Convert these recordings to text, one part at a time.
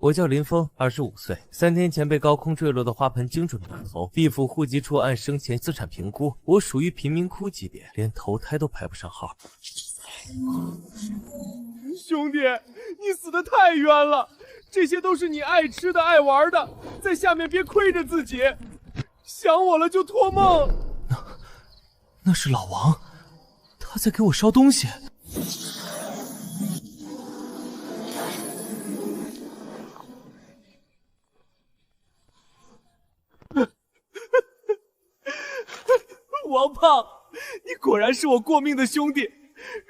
我叫林峰，25岁，3天前被高空坠落的花盆精准打头。地府户籍处按生前资产评估，我属于贫民窟级别，连投胎都排不上号。兄弟，你死得太冤了！这些都是你爱吃的、爱玩的，在下面别亏着自己。想我了就托梦。那是老王，他在给我烧东西。王胖，你果然是我过命的兄弟，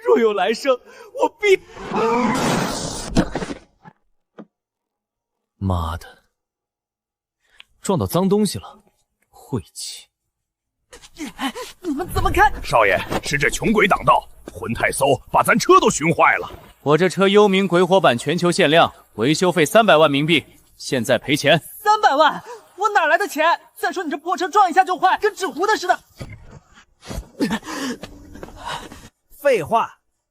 若有来生，我必……妈的，撞到脏东西了，晦气！你们怎么看？少爷，是这穷鬼挡道，魂太馊把咱车都熏坏了。我这车幽冥鬼火版全球限量，维修费300万冥币，现在赔钱。300万？我哪来的钱？再说你这破车撞一下就坏，跟纸糊的似的。废话，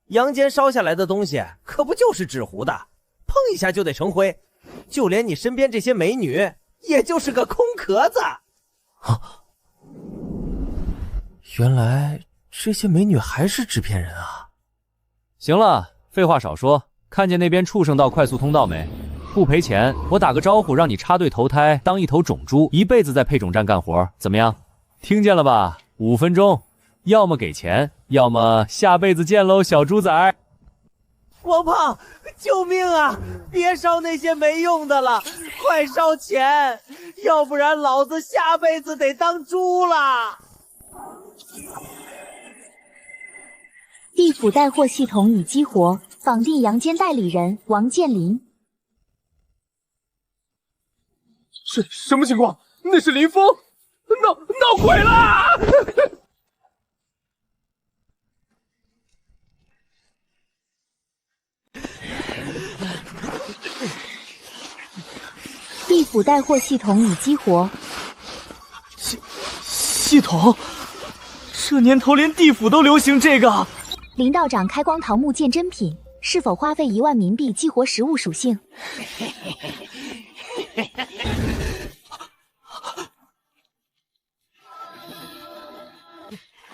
阳间烧下来的东西可不就是纸糊的，碰一下就得成灰。就连你身边这些美女，也就是个空壳子。啊，原来这些美女还是纸片人啊！行了，废话少说，看见那边畜生道快速通道没？不赔钱，我打个招呼，让你插队投胎，当一头种猪，一辈子在配种站干活，怎么样？听见了吧？5分钟，要么给钱，要么下辈子见喽，小猪仔。王胖，救命啊！别烧那些没用的了，快烧钱，要不然老子下辈子得当猪了。地府带货系统已激活，绑定阳间代理人王健林。什么情况？那是林峰，闹鬼了！地府带货系统已激活。系统？这年头连地府都流行这个？林道长开光桃木鉴真品，是否花费1万冥币激活食物属性？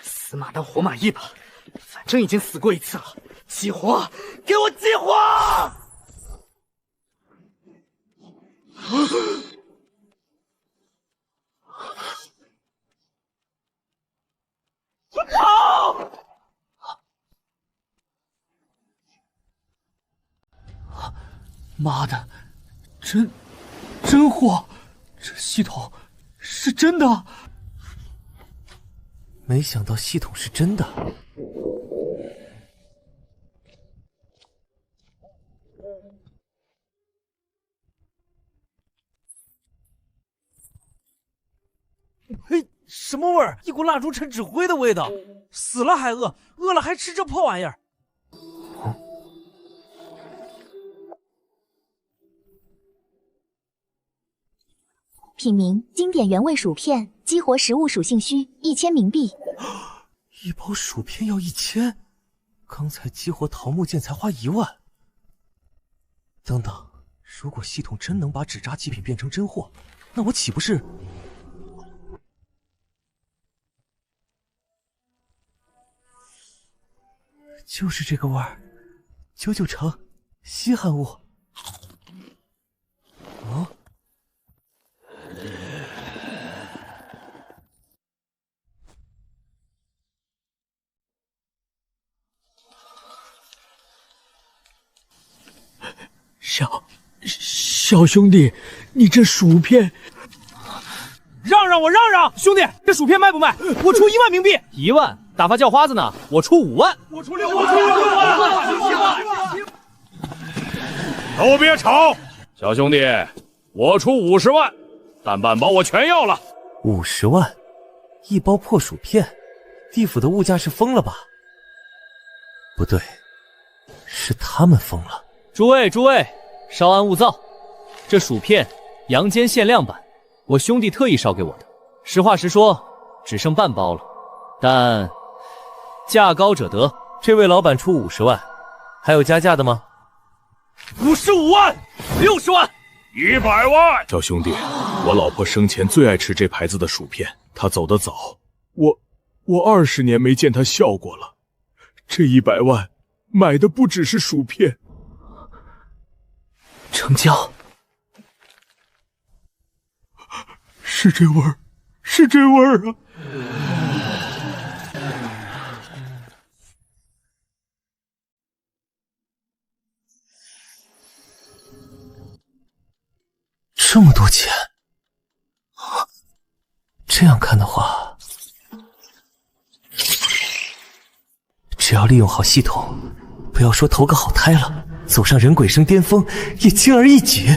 死马当活马医吧，反正已经死过一次了，激活，给我激活！跑！妈的，真货，这系统是真的。没想到系统是真的。嘿，什么味儿？一股蜡烛趁纸灰的味道。死了还饿，饿了还吃这破玩意儿。品名：经典原味薯片，激活食物属性需1000冥币。一包薯片要1000，刚才激活桃木剑才花1万。等等，如果系统真能把纸扎祭品变成真货，那我岂不是……就是这个味儿，99成稀罕物。哦。小兄弟，你这薯片，让我让让，兄弟，这薯片卖不卖？我出1万冥币。1万？打发叫花子呢？我出5万。我出6万。都别吵，小兄弟，我出50万，但半包我全要了。50万，一包破薯片，地府的物价是疯了吧？不对，是他们疯了。诸位，稍安勿躁。这薯片阳间限量版，我兄弟特意烧给我的。实话实说，只剩半包了，但价高者得。这位老板出50万，还有加价的吗？ 55万，60万100万！小兄弟，我老婆生前最爱吃这牌子的薯片，她走得早，我20年没见她笑过了。这100万买的不只是薯片。成交。是这味儿，是这味儿啊！这么多钱，这样看的话，只要利用好系统，不要说投个好胎了，走上人鬼生巅峰也轻而易举。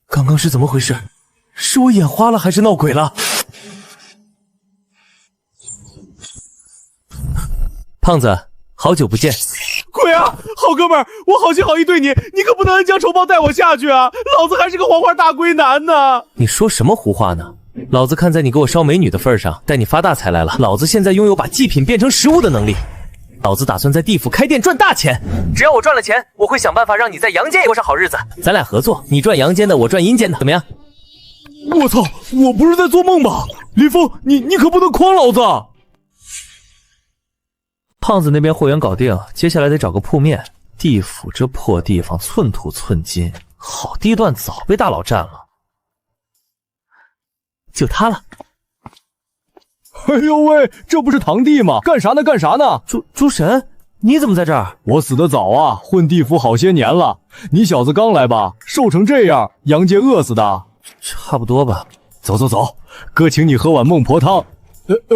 刚刚是怎么回事？是我眼花了还是闹鬼了？胖子，好久不见。鬼啊，好哥们儿，我好心好意对你，你可不能恩将仇报带我下去啊！老子还是个黄花大闺男呢！你说什么胡话呢？老子看在你给我烧美女的份上，带你发大财来了。老子现在拥有把祭品变成食物的能力，老子打算在地府开店赚大钱。只要我赚了钱，我会想办法让你在阳间过上好日子。咱俩合作，你赚阳间的，我赚阴间的，怎么样？我操，我不是在做梦吧？林峰，你可不能诓老子！胖子那边货源搞定，接下来得找个铺面。地府这破地方，寸土寸金，好地段早被大佬占了。就他了。哎呦喂，这不是堂弟吗？干啥呢？干啥呢？诸神，你怎么在这儿？我死得早啊，混地府好些年了。你小子刚来吧，瘦成这样，阳间饿死的？差不多吧。走走走，哥请你喝碗孟婆汤。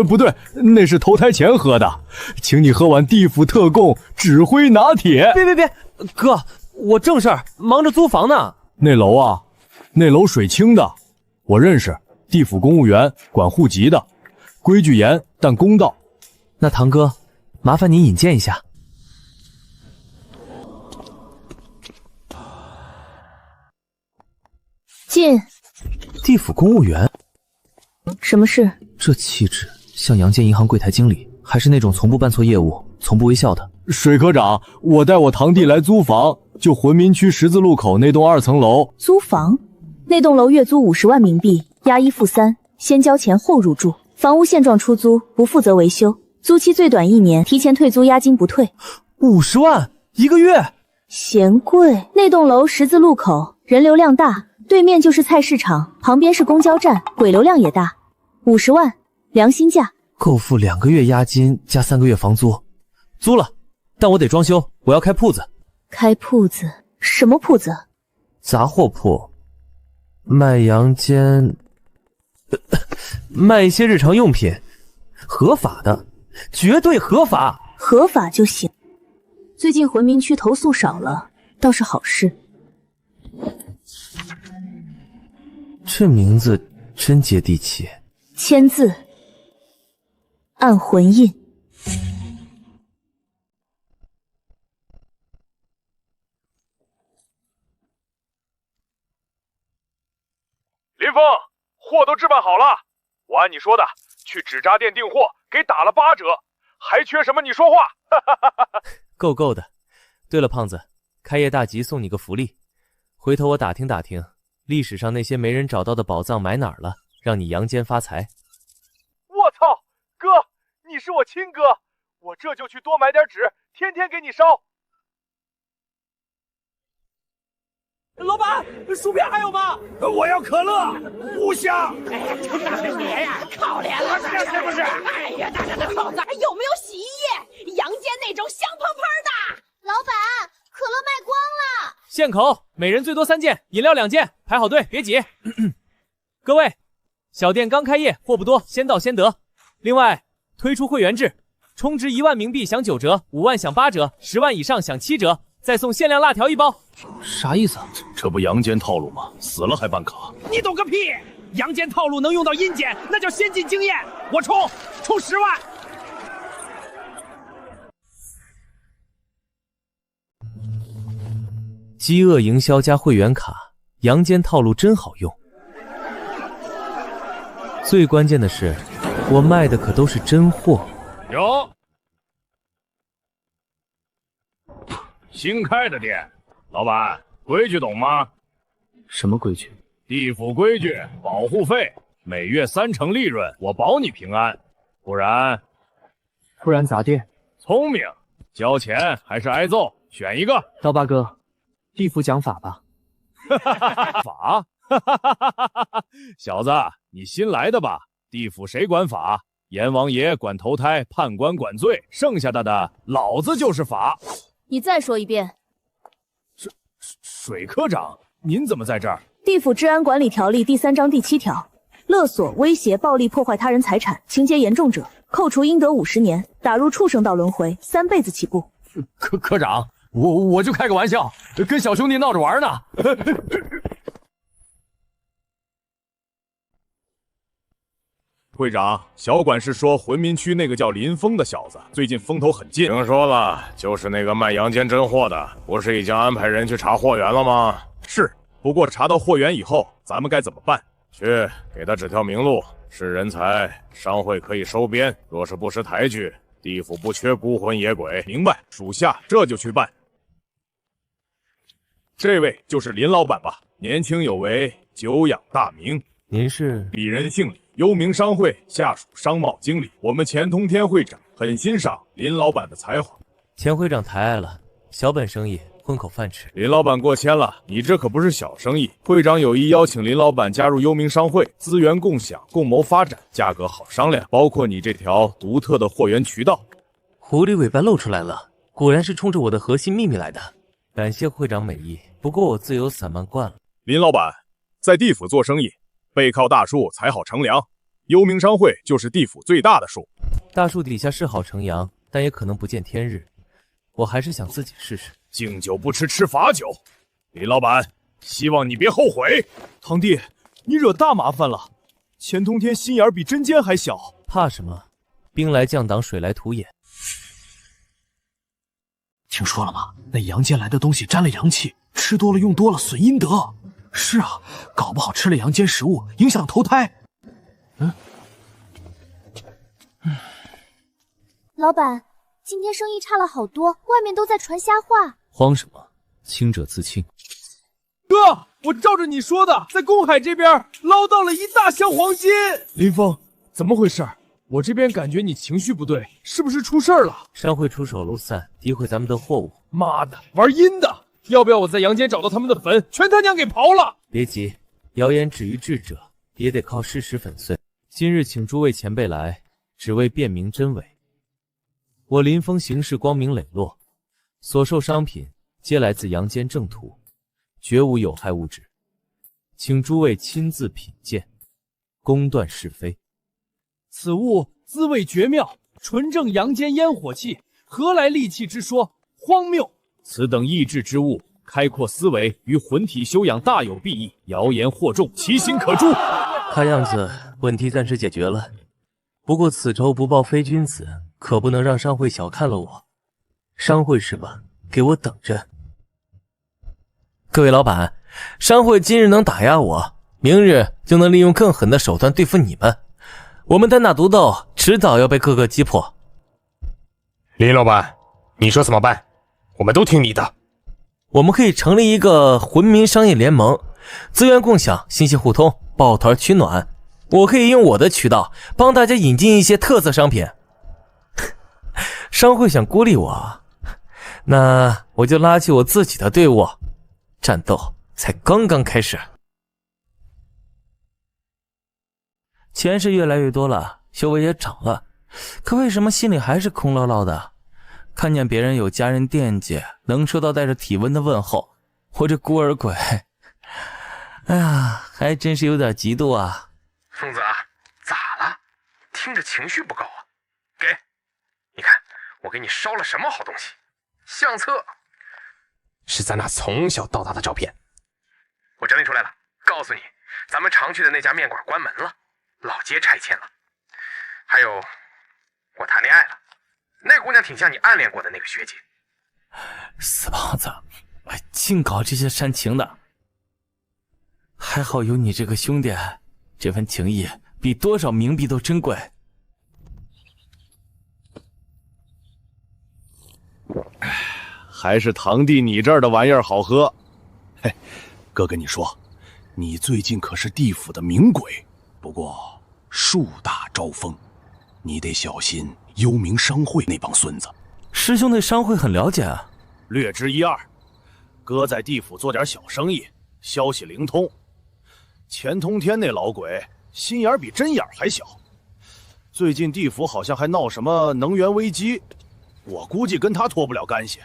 不对，那是投胎前喝的。请你喝碗地府特供指挥拿铁。别，哥，我正事儿，忙着租房呢。那楼啊，那楼水清的，我认识。地府公务员，管户籍的，规矩严但公道。那堂哥，麻烦你引荐一下。进。地府公务员。什么事？这气质像阳间银行柜台经理，还是那种从不办错业务、从不微笑的。水科长，我带我堂弟来租房，就浑民区十字路口那栋2层楼。租房？那栋楼月租50万冥币，押1付3，先交钱后入住。房屋现状出租，不负责维修，租期最短1年，提前退租押金不退。50万1个月？嫌贵。那栋楼十字路口，人流量大，对面就是菜市场，旁边是公交站，鬼流量也大。50万，良心价，够付2个月押金加3个月房租。租了，但我得装修，我要开铺子。开铺子？什么铺子？杂货铺，卖阳间，卖一些日常用品，合法的，绝对合法。合法就行。最近浑民区投诉少了，倒是好事。这名字真接地气。签字，按魂印。林峰，货都置办好了，我按你说的去纸扎店订货，给打了8折，还缺什么你说话。够的。对了，胖子，开业大吉送你个福利，回头我打听打听，历史上那些没人找到的宝藏埋哪儿了，让你阳间发财。我操，哥，你是我亲哥，我这就去多买点纸，天天给你烧。老板，薯片还有吗？我要可乐，无香。哎呀，这大肥爷呀，可怜了，是不是？哎呀，大家的口子有没有洗衣液？阳间那种香喷喷的。老板，可乐卖光了。限口，每人最多3件，饮料2件，排好队，别挤。各位，小店刚开业，货不多，先到先得。另外，推出会员制，充值1万冥币享9折，5万享8折，10万以上享7折，再送限量辣条1包。啥意思啊？这不阳间套路吗？死了还办卡？你懂个屁！阳间套路能用到阴间，那叫先进经验。我充10万。饥饿营销加会员卡，阳间套路真好用。最关键的是，我卖的可都是真货，有。新开的店，老板，规矩懂吗？什么规矩？地府规矩，保护费，每月30%利润，我保你平安。不然咋地？聪明，交钱还是挨揍，选一个。刀疤哥，地府讲法吧。法？小子，你新来的吧？地府谁管法？阎王爷管投胎，判官管罪，剩下的老子就是法。你再说一遍。水科长，您怎么在这儿？地府治安管理条例第3章第7条，勒索、威胁、暴力破坏他人财产，情节严重者，扣除应得50年，打入畜生道轮回，3辈子起步。科长，我就开个玩笑，跟小兄弟闹着玩呢。会长，小管事说浑民区那个叫林峰的小子最近风头很劲。听说了，就是那个卖阳间真货的，不是已经安排人去查货源了吗？是，不过查到货源以后，咱们该怎么办？去给他指条明路，是人才，商会可以收编；若是不识抬举，地府不缺孤魂野鬼。明白，属下这就去办。这位就是林老板吧？年轻有为，久仰大名。您是？鄙人姓李，幽冥商会下属商贸经理。我们钱通天会长很欣赏林老板的才华。钱会长抬爱了，小本生意，混口饭吃。林老板过谦了，你这可不是小生意。会长有意邀请林老板加入幽冥商会，资源共享，共谋发展，价格好商量，包括你这条独特的货源渠道。狐狸尾巴露出来了，果然是冲着我的核心秘密来的。感谢会长美意，不过我自由散漫惯了。林老板，在地府做生意，背靠大树才好乘凉。幽冥商会就是地府最大的树。大树底下是好乘凉，但也可能不见天日。我还是想自己试试。敬酒不吃吃罚酒，林老板，希望你别后悔。堂弟，你惹大麻烦了。钱通天心眼比针尖还小，怕什么？兵来将挡，水来土掩。听说了吗？那阳间来的东西沾了阳气，吃多了用多了损阴德。是啊，搞不好吃了阳间食物影响投胎。老板，今天生意差了好多，外面都在传瞎话。慌什么？清者自清。哥，我照着你说的，在公海这边捞到了1大箱黄金。林峰，怎么回事？我这边感觉你情绪不对，是不是出事了？商会出手漏散，诋毁咱们的货物。妈的，玩阴的！要不要我在阳间找到他们的坟，全他娘给刨了？别急，谣言止于智者，也得靠事实粉碎。今日请诸位前辈来，只为辨明真伪。我林峰行事光明磊落，所售商品皆来自阳间正途，绝无有害物质，请诸位亲自品鉴，公断是非。此物滋味绝妙，纯正阳间烟火气，何来戾气之说？荒谬！此等益智之物，开阔思维，与魂体修养大有裨益。谣言惑众，其心可诛。看样子问题暂时解决了，不过此仇不报非君子，可不能让商会小看了我。商会是吧？给我等着！各位老板，商会今日能打压我，明日就能利用更狠的手段对付你们。我们单打独斗，迟早要被各个击破。林老板，你说怎么办？我们都听你的。我们可以成立一个魂民商业联盟，资源共享，信息互通，抱团取暖。我可以用我的渠道帮大家引进一些特色商品。商会想孤立我，那我就拉起我自己的队伍。战斗才刚刚开始。钱是越来越多了，修为也涨了，可为什么心里还是空落落的？看见别人有家人惦记，能收到带着体温的问候，我这孤儿鬼，哎呀，还真是有点嫉妒啊。疯子，咋了？听着情绪不高啊？给，你看我给你烧了什么好东西？相册，是咱俩从小到大的照片。我整理出来了，告诉你，咱们常去的那家面馆关门了，老街拆迁了。还有，我谈恋爱了。那姑娘挺像你暗恋过的那个学姐。死胖子，净搞这些煽情的。还好有你这个兄弟，这份情谊比多少冥币都珍贵。还是堂弟你这儿的玩意儿好喝。嘿，哥跟你说，你最近可是地府的名鬼，不过树大招风，你得小心幽冥商会那帮孙子。师兄对商会很了解啊，略知一二。哥在地府做点小生意，消息灵通。钱通天那老鬼心眼比针眼还小，最近地府好像还闹什么能源危机，我估计跟他脱不了干系。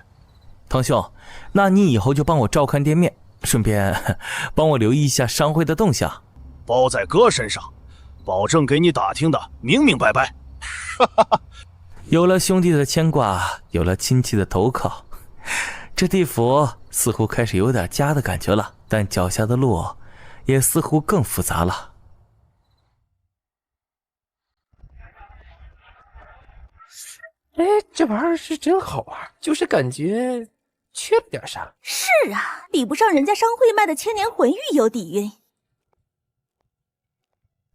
堂兄，那你以后就帮我照看店面，顺便帮我留意一下商会的动向。包在哥身上，保证给你打听的明明白白。有了兄弟的牵挂，有了亲戚的投靠，这地府似乎开始有点家的感觉了，但脚下的路也似乎更复杂了。哎，这玩意儿是真好玩，就是感觉缺了点啥。是啊，比不上人家商会卖的千年魂玉有底蕴。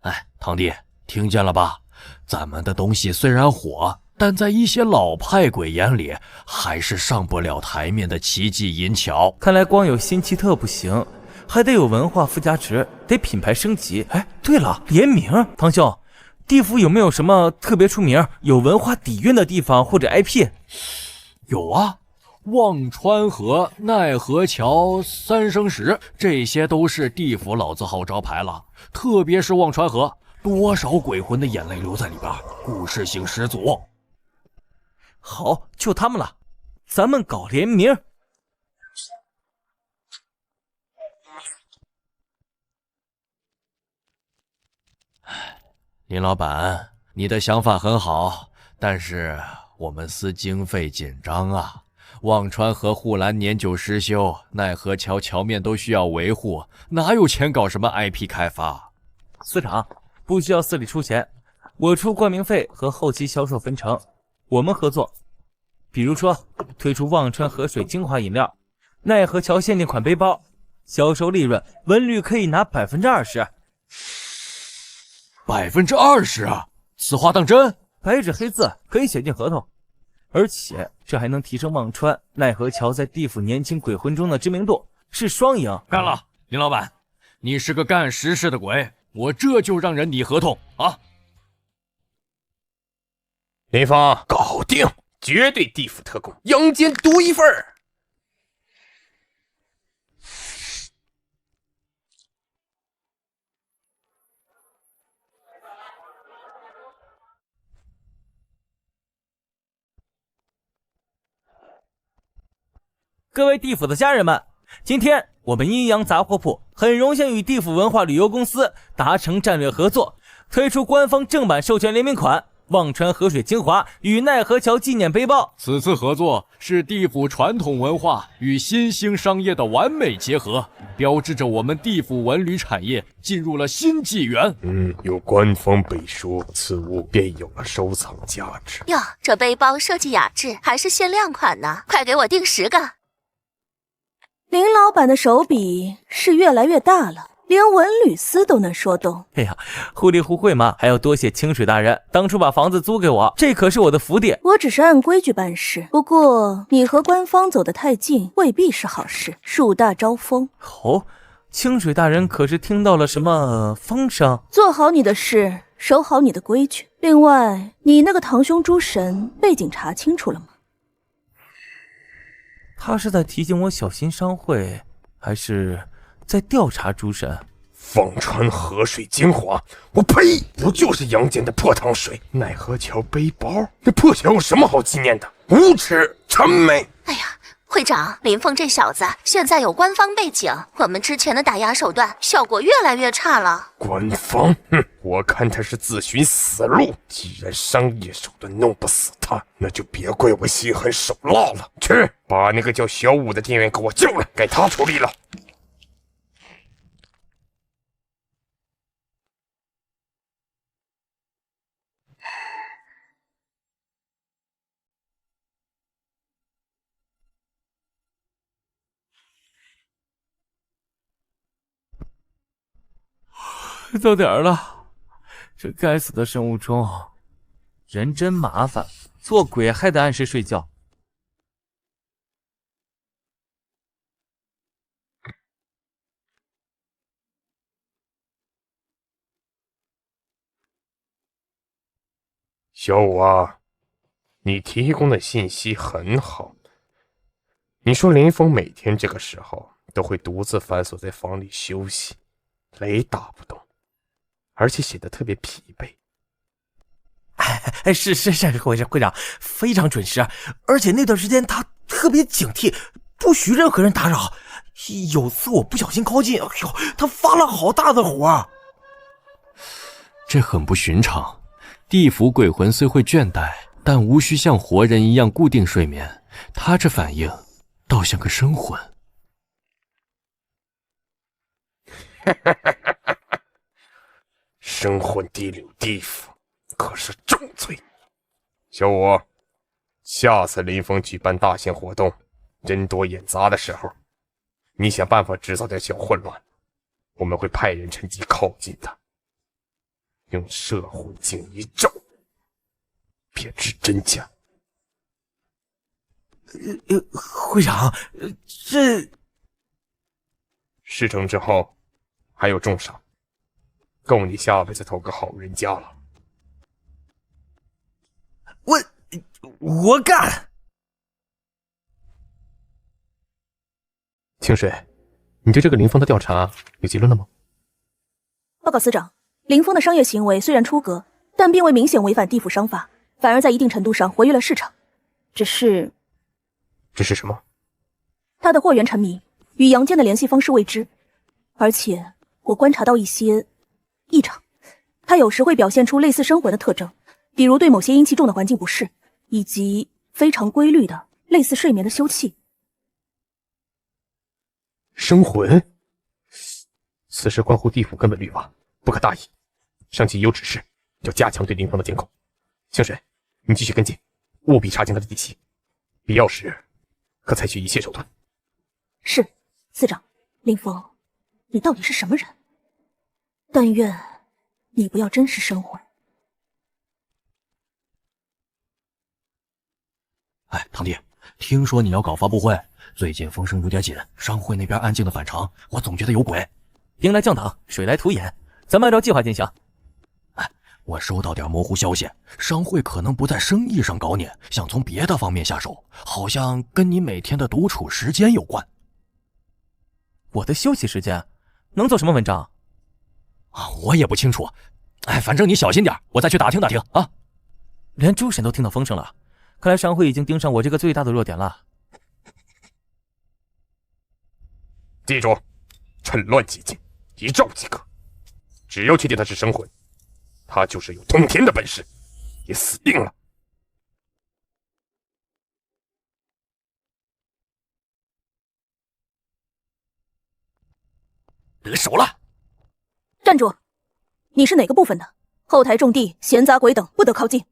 哎，堂弟，听见了吧？咱们的东西虽然火，但在一些老派鬼眼里，还是上不了台面的奇技淫巧。看来光有新奇特不行，还得有文化附加值，得品牌升级。哎，对了，联名，堂兄，地府有没有什么特别出名、有文化底蕴的地方或者 IP？ 有啊，忘川河、奈何桥、三生石，这些都是地府老字号招牌了。特别是忘川河，多少鬼魂的眼泪留在里边，故事性十足。好，就他们了，咱们搞联名。林老板，你的想法很好，但是我们司经费紧张啊。忘川河护栏年久失修，奈何桥桥面都需要维护，哪有钱搞什么 IP 开发？司长，不需要司里出钱，我出冠名费和后期销售分成，我们合作。比如说推出忘川河水精华饮料、奈何桥限定款背包，销售利润文旅可以拿20%。20%啊！此话当真？白纸黑字可以写进合同，而且这还能提升忘川、奈何桥在地府年轻鬼魂中的知名度，是双赢。干了，林老板，你是个干实事的鬼，我这就让人拟合同啊！林峰，搞定，绝对地府特供，阳间独一份儿。各位地府的家人们，今天我们阴阳杂货铺很荣幸与地府文化旅游公司达成战略合作，推出官方正版授权联名款忘川河水精华与奈何桥纪念背包。此次合作是地府传统文化与新兴商业的完美结合，标志着我们地府文旅产业进入了新纪元。有官方背书，此物便有了收藏价值。哟，这背包设计雅致，还是限量款呢，快给我订10个。林老板的手笔是越来越大了，连文旅司都能说动。哎呀，互利互惠嘛，还要多谢清水大人当初把房子租给我，这可是我的福地。我只是按规矩办事，不过你和官方走得太近，未必是好事，树大招风。哦，清水大人可是听到了什么风声？做好你的事，守好你的规矩。另外，你那个堂兄诸神背景查清楚了吗？他是在提醒我小心商会，还是在调查诸神？忘川河水精华，我呸！不就是阳间的破汤水？奈何桥背包，这破小有什么好纪念的？无耻谄媚！哎呀，会长，林峰这小子现在有官方背景，我们之前的打压手段效果越来越差了。官方，我看他是自寻死路。既然商业手段弄不死他，那就别怪我心狠手辣了。去，把那个叫小五的店员给我叫来，该他处理了。到点儿了，这该死的生物钟，人真麻烦，做鬼还得按时睡觉。小五啊，你提供的信息很好。你说林峰每天这个时候都会独自反锁在房里休息，雷打不动，而且写得特别疲惫。是会长，非常准时。而且那段时间他特别警惕，不许任何人打扰。有次我不小心靠近，哎呦，他发了好大的火。这很不寻常。地府鬼魂虽会倦怠，但无需像活人一样固定睡眠。他这反应倒像个生魂。生魂地溜地府可是重罪。小五，下次林峰举办大型活动，人多眼杂的时候，你想办法制造点小混乱，我们会派人趁机靠近他，用摄魂镜一照，便知真假。会长，这事成之后还有重赏，够你下辈子投个好人家了。我干！清水，你对这个林峰的调查有结论了吗？报告司长，林峰的商业行为虽然出格，但并未明显违反地府商法，反而在一定程度上活跃了市场。只是什么？他的货源沉迷，与杨坚的联系方式未知，而且我观察到一些异常。他有时会表现出类似生魂的特征，比如对某些阴气重的环境不适，以及非常规律的类似睡眠的休憩。生魂，此事关乎地府根本律法，不可大意。上级有指示，要加强对林峰的监控。清水，你继续跟进，务必查清他的底细，必要时可采取一切手段。是，司长。林峰，你到底是什么人？但愿你不要真是生魂。哎，堂弟，听说你要搞发布会，最近风声有点紧，商会那边安静的反常，我总觉得有鬼。兵来将挡，水来土掩，咱们按照计划进行。哎，我收到点模糊消息，商会可能不在生意上搞你，想从别的方面下手，好像跟你每天的独处时间有关。我的休息时间能做什么文章？啊，我也不清楚。哎，反正你小心点，我再去打听打听啊。连诸神都听到风声了，看来商会已经盯上我这个最大的弱点了。记住，趁乱即进，一照即可。只要确定他是生魂，他就是有通天的本事，也死定了。得手了！站住！你是哪个部分的？后台种地、闲杂鬼等不得靠近。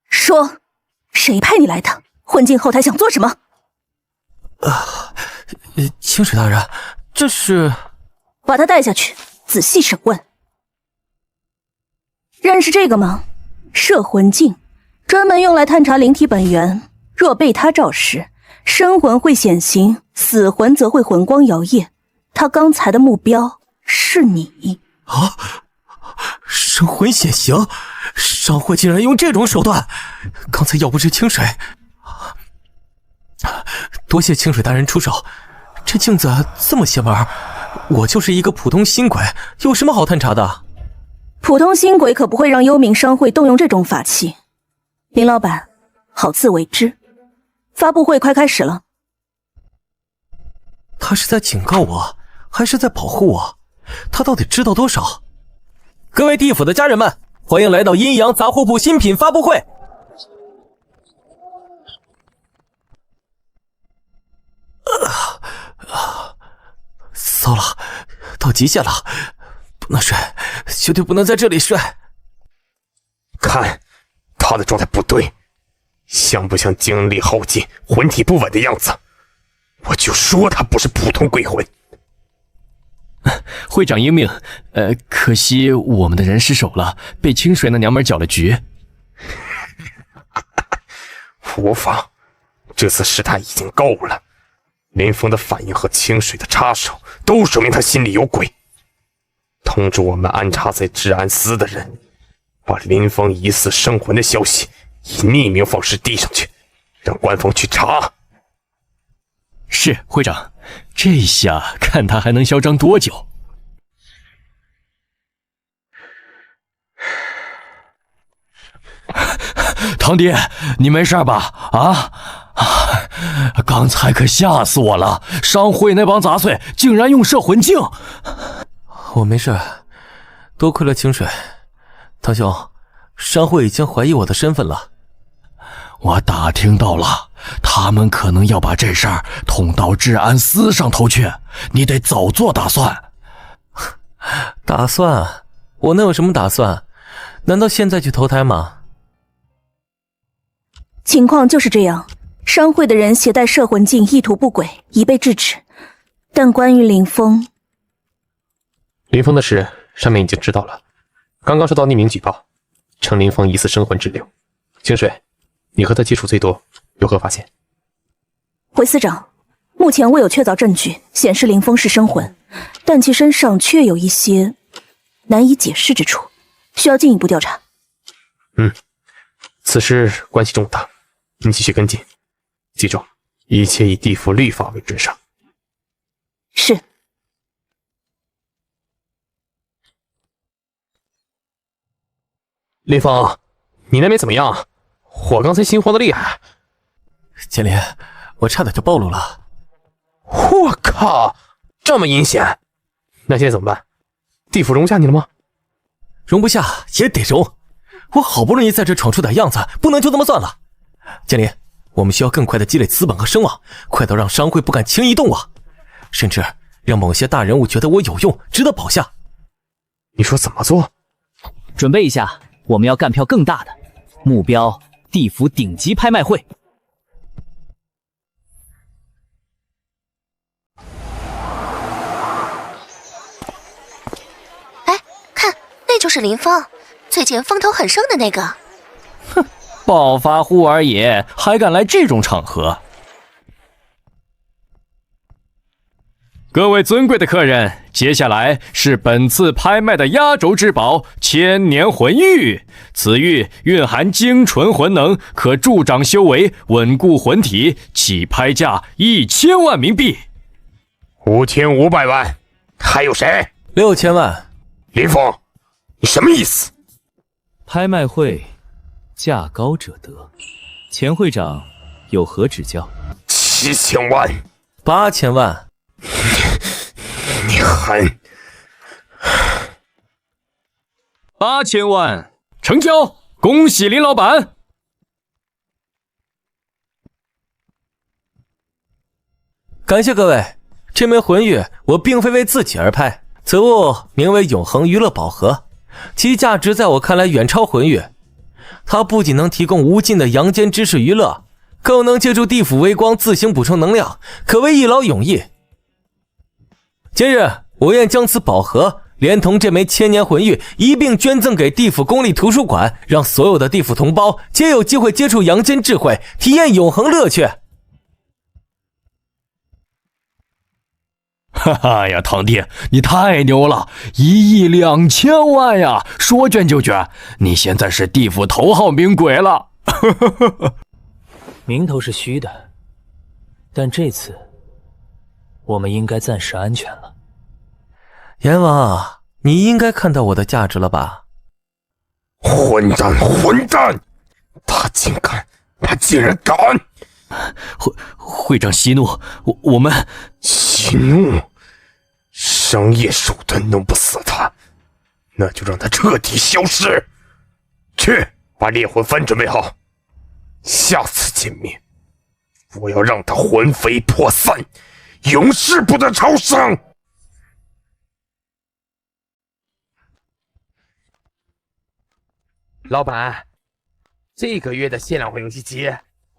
说，谁派你来的？混进后台想做什么？清水大人，这是……把他带下去，仔细审问。认识这个吗？摄魂镜，专门用来探查灵体本源。若被他照时，生魂会显形，死魂则会魂光摇曳。他刚才的目标是你啊！生魂显形，商会竟然用这种手段！刚才要不是清水，多谢清水大人出手。这镜子这么邪门，我就是一个普通新鬼，有什么好探查的？普通新鬼可不会让幽冥商会动用这种法器。林老板，好自为之。发布会快开始了。他是在警告我，还是在保护我？他到底知道多少？各位地府的家人们，欢迎来到阴阳杂货铺新品发布会。糟了，到极限了，不能睡，绝对不能在这里睡。看，他的状态不对，像不像精力耗尽、魂体不稳的样子？我就说他不是普通鬼魂。会长英明，可惜我们的人失手了，被清水那娘们搅了局。无妨，这次事态已经够了，林峰的反应和清水的插手，都说明他心里有鬼。通知我们安插在治安司的人，把林峰疑似生魂的消息以匿名方式递上去，让官方去查。是会长，这下看他还能嚣张多久。堂弟，你没事吧？刚才可吓死我了！商会那帮杂碎竟然用摄魂镜。我没事，多亏了清水。堂兄，商会已经怀疑我的身份了。我打听到了，他们可能要把这事儿捅到治安司上头去，你得早做打算。打算？我能有什么打算？难道现在去投胎吗？情况就是这样，商会的人携带摄魂镜意图不轨，已被制止。但关于林峰的事上面已经知道了，刚刚收到匿名举报，称林峰疑似生魂之流。清水，你和他接触最多，有何发现？回司长，目前未有确凿证据显示林峰是生魂，但其身上却有一些难以解释之处，需要进一步调查。此事关系重大，你继续跟进，记住，一切以地府律法为准绳。是。林峰，你那边怎么样？我刚才心慌的厉害。建林，我差点就暴露了。我靠，这么阴险！那现在怎么办？地府容下你了吗？容不下也得容。我好不容易在这闯出点样子，不能就这么算了。建林，我们需要更快的积累资本和声望，快到让商会不敢轻易动我，甚至让某些大人物觉得我有用，值得保下。你说怎么做？准备一下，我们要干票更大的，目标地府顶级拍卖会。哎，看，那就是林峰。最近风头很盛的那个。哼，暴发户而已，还敢来这种场合？各位尊贵的客人，接下来是本次拍卖的压轴之宝——千年魂玉。此玉蕴含精纯魂能，可助长修为，稳固魂体，起拍价1000万冥币。5500万，还有谁？6000万。林峰，你什么意思？拍卖会，价高者得。钱会长有何指教？7000万，8000万。你狠！8000万，成交！恭喜林老板！感谢各位，这枚魂玉我并非为自己而拍，此物名为永恒娱乐宝盒。其价值在我看来远超魂玉，它不仅能提供无尽的阳间知识娱乐，更能借助地府微光自行补充能量，可谓一劳永逸。今日我愿将此宝盒连同这枚千年魂玉一并捐赠给地府公立图书馆，让所有的地府同胞皆有机会接触阳间智慧，体验永恒乐趣。哈哈呀，堂弟，你太牛了！1亿2000万呀，说捐就捐！你现在是地府头号名鬼了。名头是虚的，但这次我们应该暂时安全了。阎王，你应该看到我的价值了吧？混蛋，混蛋！他竟然敢！会长息怒，我们息怒，商业手段弄不死他，那就让他彻底消失。去，把猎魂幡准备好，下次见面，我要让他魂飞魄散，永世不得超生。老板，这个月的限量款游戏机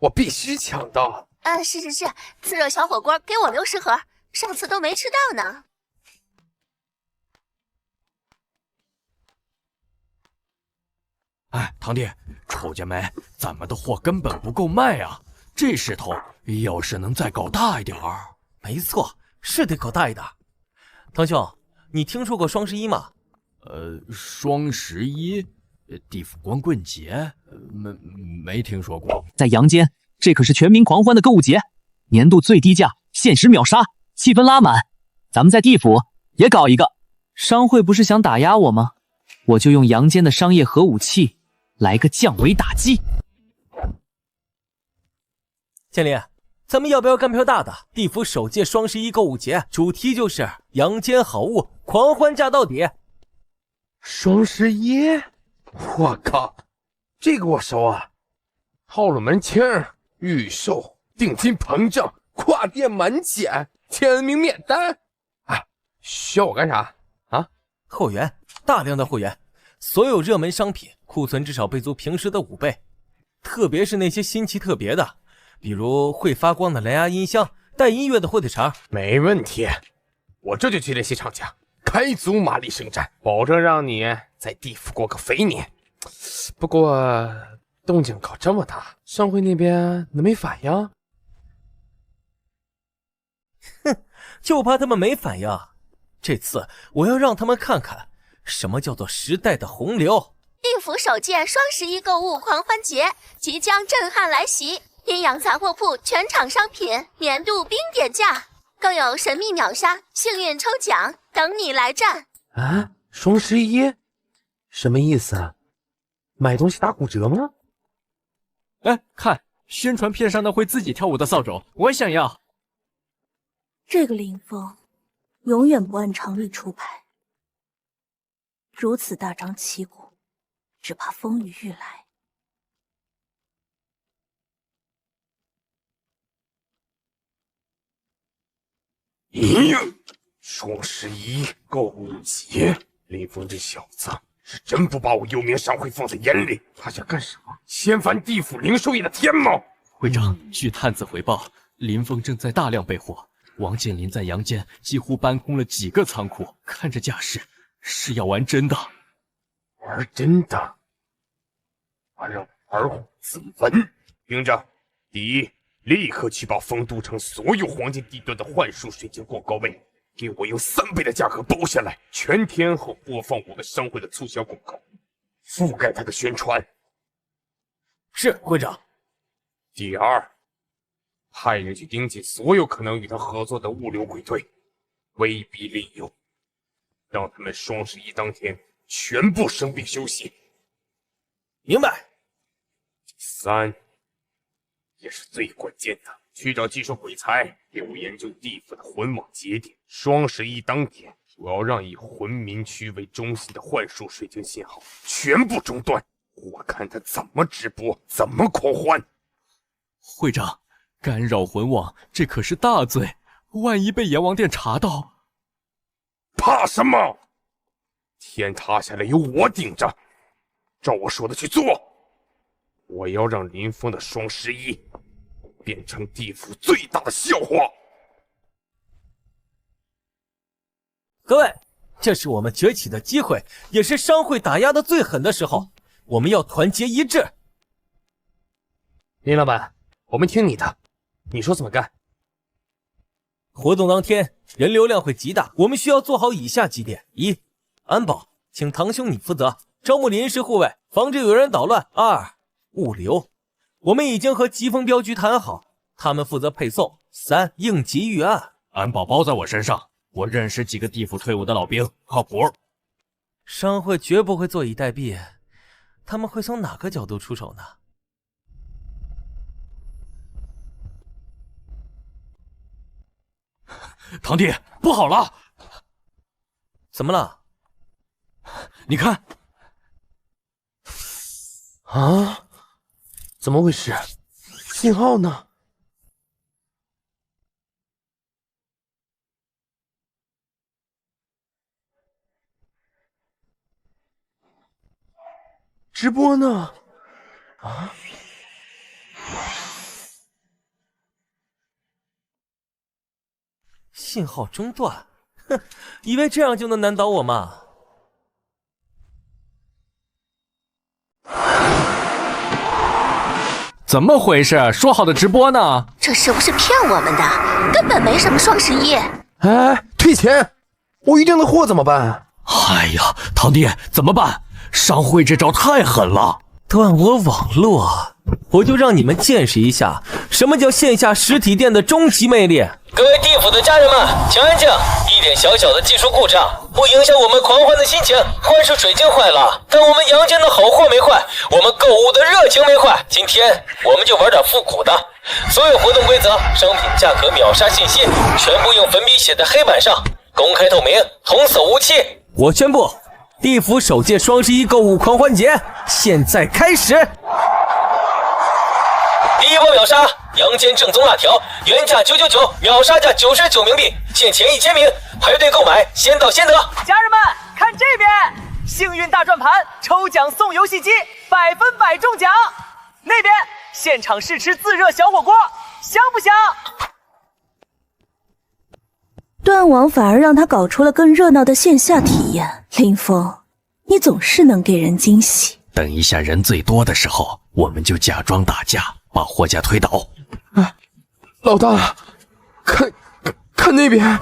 我必须抢到。是，自热小火锅给我60盒，上次都没吃到呢。哎，堂弟，瞅见没？咱们的货根本不够卖啊！这势头，要是能再搞大一点儿，没错，是得搞大一点。堂兄，你听说过双11吗？双11，地府光棍节，没听说过。在阳间，这可是全民狂欢的购物节，年度最低价，限时秒杀，气氛拉满。咱们在地府也搞一个。商会不是想打压我吗？我就用阳间的商业核武器来个降维打击。建林，咱们要不要干票大的？地府首届双11购物节主题就是阳间好物，狂欢价到底。双11，我靠，这个我熟啊！号了门清、预售、定金膨胀、跨店满减、签名免单。啊，需要我干啥啊？货源，大量的货源，所有热门商品库存至少备足平时的5倍，特别是那些新奇特别的，比如会发光的蓝牙音箱、带音乐的火腿肠。没问题，我这就去联系厂家，开足马力生产，保证让你在地府过个肥年。不过动静搞这么大，商会那边能没反应？哼，就怕他们没反应。这次我要让他们看看什么叫做时代的洪流。地府首届双11购物狂欢节即将震撼来袭，阴阳杂货铺全场商品年度冰点价，更有神秘秒杀、幸运抽奖等你来占。啊，双11，什么意思啊？买东西打骨折吗？哎，看宣传片上那会自己跳舞的扫帚，我想要。这个林峰永远不按常理出牌，如此大张旗鼓，只怕风雨欲来。咦，双11购物节，林峰这小子是真不把我幽冥商会放在眼里，他想干什么？掀翻地府零售业的天吗？会长，据探子回报，林峰正在大量备货。王健林在阳间几乎搬空了几个仓库，看这架势，是要玩真的。玩真的？我让玩虎自刎！兵长，第一，立刻去把丰都城所有黄金地段的幻术水晶广告位，给我用3倍的价格包下来，全天候播放我们商会的促销广告，覆盖它的宣传。是，会长。第二，派人去盯紧所有可能与他合作的物流鬼队，威逼利诱，让他们双11当天全部生病休息。明白。第三，也是最关键的，去找技术鬼才给我研究地府的魂网节点。双11当天，我要让以魂民区为中心的幻术水晶信号全部中断，我看他怎么直播，怎么狂欢。会长，干扰魂网，这可是大罪，万一被阎王殿查到，怕什么？天塌下来有我顶着，照我说的去做。我要让林峰的双11变成地府最大的笑话。各位，这是我们崛起的机会，也是商会打压的最狠的时候，我们要团结一致。林老板，我们听你的，你说怎么干？活动当天人流量会极大，我们需要做好以下几点：一、安保，请堂兄你负责，招募临时护卫，防止有人捣乱；二、物流，我们已经和疾风镖局谈好，他们负责配送；三、应急预案，安保包在我身上，我认识几个地府退伍的老兵，靠谱。商会绝不会坐以待毙，他们会从哪个角度出手呢？堂弟，不好了！怎么了？你看，啊，怎么回事？信号呢？直播呢？啊？信号中断，哼，以为这样就能难倒我吗？怎么回事？说好的直播呢？这是不是骗我们的？根本没什么双11。哎，退钱！我预定的货怎么办？哎呀，堂弟，怎么办？商会这招太狠了，断我网络，我就让你们见识一下什么叫线下实体店的终极魅力。各位地府的家人们，请安静，一点小小的技术故障不影响我们狂欢的心情。幻术水晶坏了，但我们阳间的好货没坏，我们购物的热情没坏。今天我们就玩点复古的，所有活动规则、商品价格、秒杀信息，全部用粉笔写在黑板上，公开透明，童叟无欺。我宣布，地府首届双11购物狂欢节现在开始。第一波秒杀，阳间正宗辣条，原价999，秒杀价99冥币，限前1000名，排队购买，先到先得。家人们，看这边，幸运大转盘，抽奖送游戏机，100%中奖。那边现场试吃自热小火锅，香不香？断网反而让他搞出了更热闹的线下体验。林峰，你总是能给人惊喜。等一下人最多的时候，我们就假装打架，把货架推倒。老大，看那边，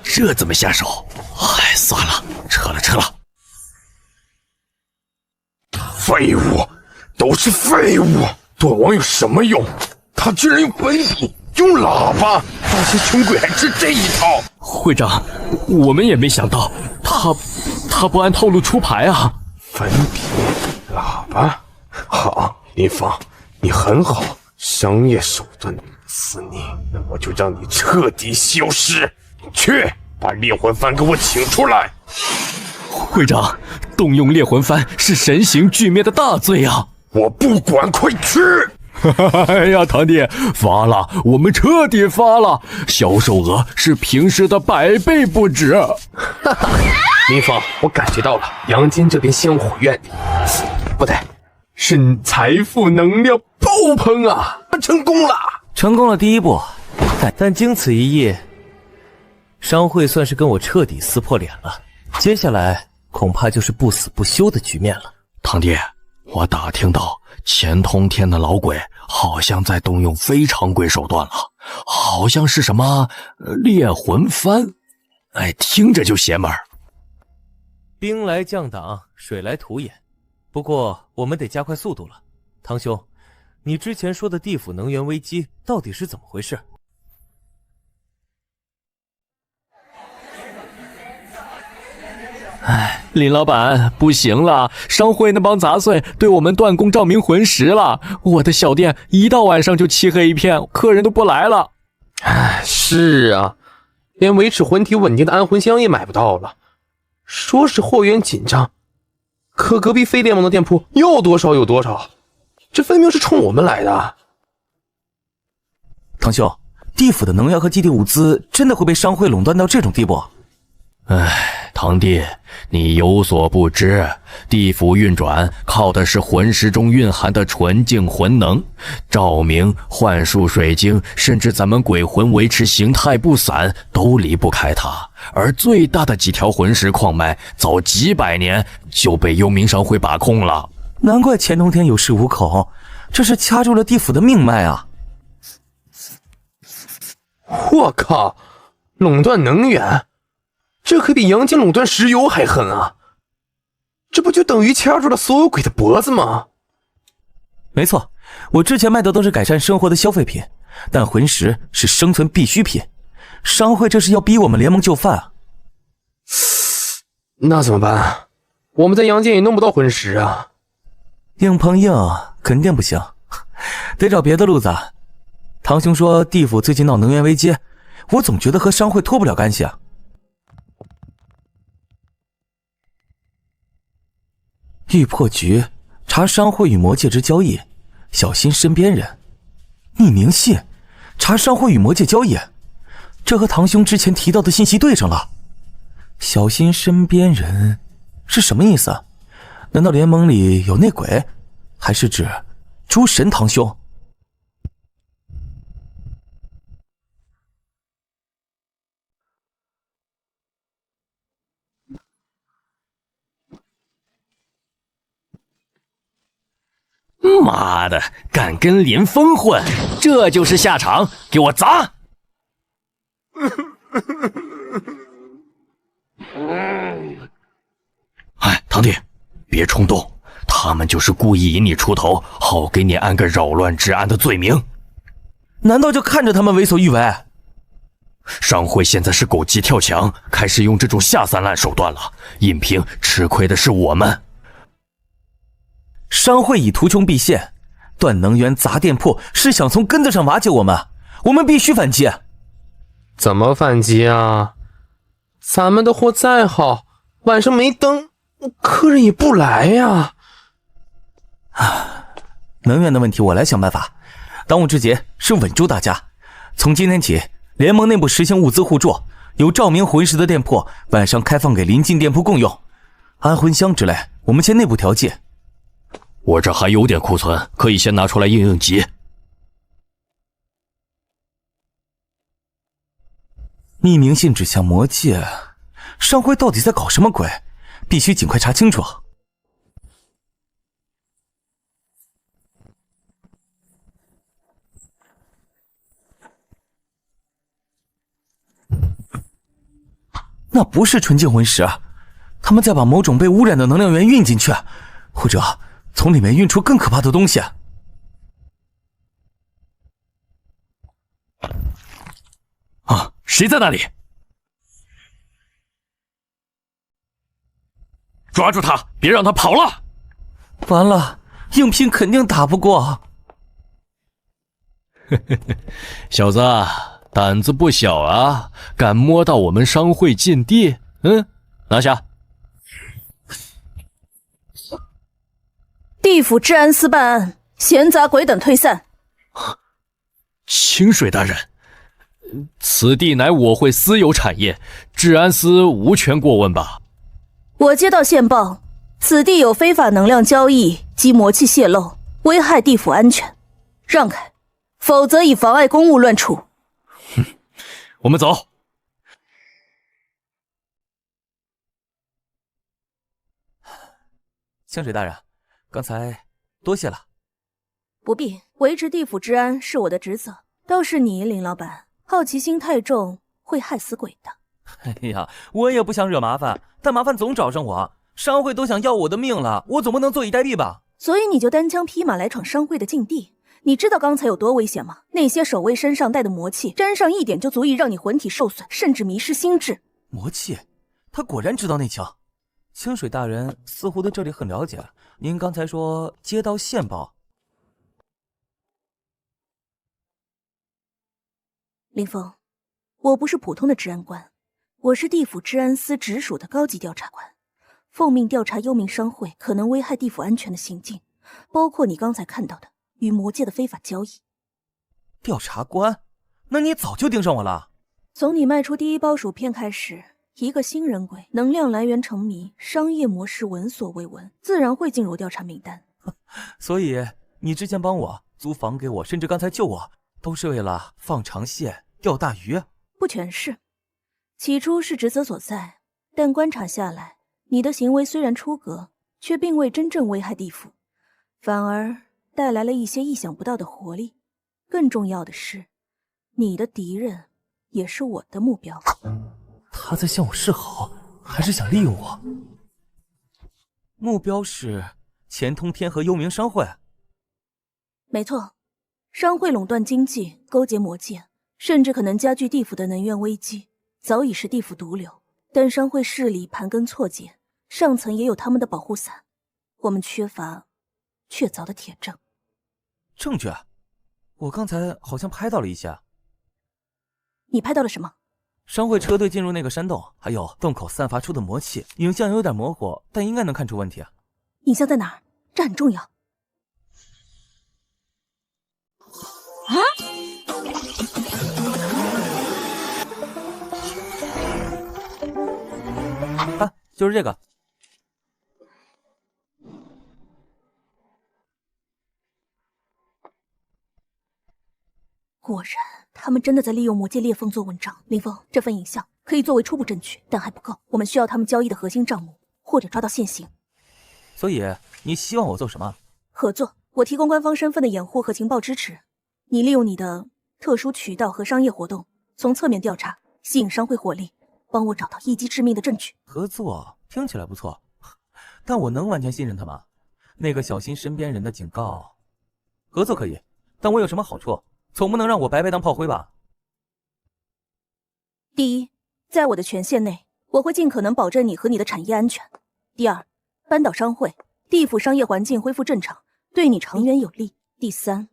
这怎么下手？哎，算了，撤了。废物，都是废物！断网有什么用？他居然用粉笔，用喇叭，那些穷鬼还吃这一套！会长，我们也没想到，他不按套路出牌啊！粉笔、喇叭，好，林峰，你很好，商业手段死你，那我就让你彻底消失。去，把猎魂幡给我请出来！会长，动用猎魂幡是神行俱灭的大罪啊！我不管，快去！哎呀，堂弟，发了，我们彻底发了，销售额是平时的100倍不止。哈哈，林峰，我感觉到了，阳间这边香火院里，不对，是财富能量爆棚啊！成功了，成功了第一步，但经此一役，商会算是跟我彻底撕破脸了。接下来恐怕就是不死不休的局面了。堂弟，我打听到钱通天的老鬼好像在动用非常规手段了，好像是什么猎魂幡，哎，听着就邪门。兵来将挡，水来土掩。不过我们得加快速度了。堂兄，你之前说的地府能源危机到底是怎么回事？哎，林老板，不行了，商会那帮杂碎对我们断供照明魂石了，我的小店一到晚上就漆黑一片，客人都不来了。哎，是啊，连维持魂体稳定的安魂香也买不到了。说是货源紧张，可隔壁非联盟的店铺要多少有多少，这分明是冲我们来的。堂兄，地府的能源和基地物资真的会被商会垄断到这种地步？哎，堂弟，你有所不知，地府运转靠的是魂石中蕴含的纯净魂能，照明、幻术水晶，甚至咱们鬼魂维持形态不散，都离不开它。而最大的几条魂石矿脉，早几百年就被幽冥商会把控了。难怪钱通天有恃无恐，这是掐住了地府的命脉啊！我靠，垄断能源！这可比阳间垄断石油还狠啊！这不就等于掐住了所有鬼的脖子吗？没错，我之前卖的都是改善生活的消费品，但魂石是生存必需品。商会这是要逼我们联盟就范啊！那怎么办？我们在阳间也弄不到魂石啊！硬碰硬肯定不行，得找别的路子。堂兄说地府最近闹能源危机，我总觉得和商会脱不了干系啊。欲破局，查商会与魔界之交易，小心身边人。匿名信，查商会与魔界交易，这和堂兄之前提到的信息对上了。小心身边人是什么意思？难道联盟里有内鬼？还是指诸神堂兄？妈的，敢跟林峰混，这就是下场！给我砸！哎，堂弟，别冲动，他们就是故意引你出头，好给你安个扰乱治安的罪名。难道就看着他们为所欲为？商会现在是狗急跳墙，开始用这种下三滥手段了。尹平吃亏的是我们。商会以图穷匕现，断能源砸店铺，是想从根子上瓦解我们，我们必须反击。怎么反击啊？咱们的货再好，晚上没灯，客人也不来呀。能源的问题我来想办法。当务之急是稳住大家。从今天起，联盟内部实行物资互助，有照明魂石的店铺晚上开放给邻近店铺共用，安魂香之类我们先内部调剂。我这还有点库存，可以先拿出来应应急。匿名信指向魔界，商会到底在搞什么鬼？必须尽快查清楚。那不是纯净魂石，他们在把某种被污染的能量源运进去，或者从里面运出更可怕的东西。啊，谁在那里？抓住他，别让他跑了！完了，应聘肯定打不过。小子，胆子不小啊，敢摸到我们商会禁地？拿下！地府治安司办案，闲杂鬼等退散。清水大人，此地乃我会私有产业，治安司无权过问吧？我接到线报，此地有非法能量交易及魔气泄漏，危害地府安全，让开，否则以妨碍公务乱处。我们走。清水大人，刚才多谢了。不必，维持地府治安是我的职责。倒是你，林老板，好奇心太重，会害死鬼的。哎呀，我也不想惹麻烦，但麻烦总找上我，商会都想要我的命了，我总不能坐以待毙吧？所以你就单枪匹马来闯商会的禁地。你知道刚才有多危险吗？那些守卫身上带的魔气，沾上一点就足以让你魂体受损，甚至迷失心智。魔气？他果然知道内情。清水大人似乎对这里很了解。您刚才说接到线报。林峰，我不是普通的治安官，我是地府治安司直属的高级调查官，奉命调查幽冥商会可能危害地府安全的行径，包括你刚才看到的与魔界的非法交易。调查官？那你早就盯上我了。从你卖出第一包薯片开始，一个新人鬼能量来源成谜，商业模式闻所未闻，自然会进入调查名单。所以你之前帮我租房给我，甚至刚才救我，都是为了放长线钓大鱼？不全是，起初是职责所在，但观察下来，你的行为虽然出格，却并未真正危害地府，反而带来了一些意想不到的活力。更重要的是，你的敌人也是我的目标。他在向我示好，还是想利用我？目标是钱通天和幽冥商会？没错，商会垄断经济，勾结魔界，甚至可能加剧地府的能源危机，早已是地府毒瘤。但商会势力盘根错节，上层也有他们的保护伞，我们缺乏确凿的铁证。证据？我刚才好像拍到了一些。你拍到了什么？商会车队进入那个山洞，还有洞口散发出的魔气，影像有点模糊，但应该能看出问题啊。影像在哪儿？这很重要。啊，就是这个。果然，他们真的在利用魔界裂缝做文章。林峰，这份影像可以作为初步证据，但还不够。我们需要他们交易的核心账目，或者抓到现行。所以，你希望我做什么？合作。我提供官方身份的掩护和情报支持，你利用你的特殊渠道和商业活动，从侧面调查，吸引商会火力，帮我找到一击致命的证据。合作听起来不错，但我能完全信任他吗？那个小心身边人的警告，合作可以，但我有什么好处？总不能让我白白当炮灰吧？第一，在我的权限内，我会尽可能保证你和你的产业安全。第二，扳倒商会，地府商业环境恢复正常，对你长远有利。第三，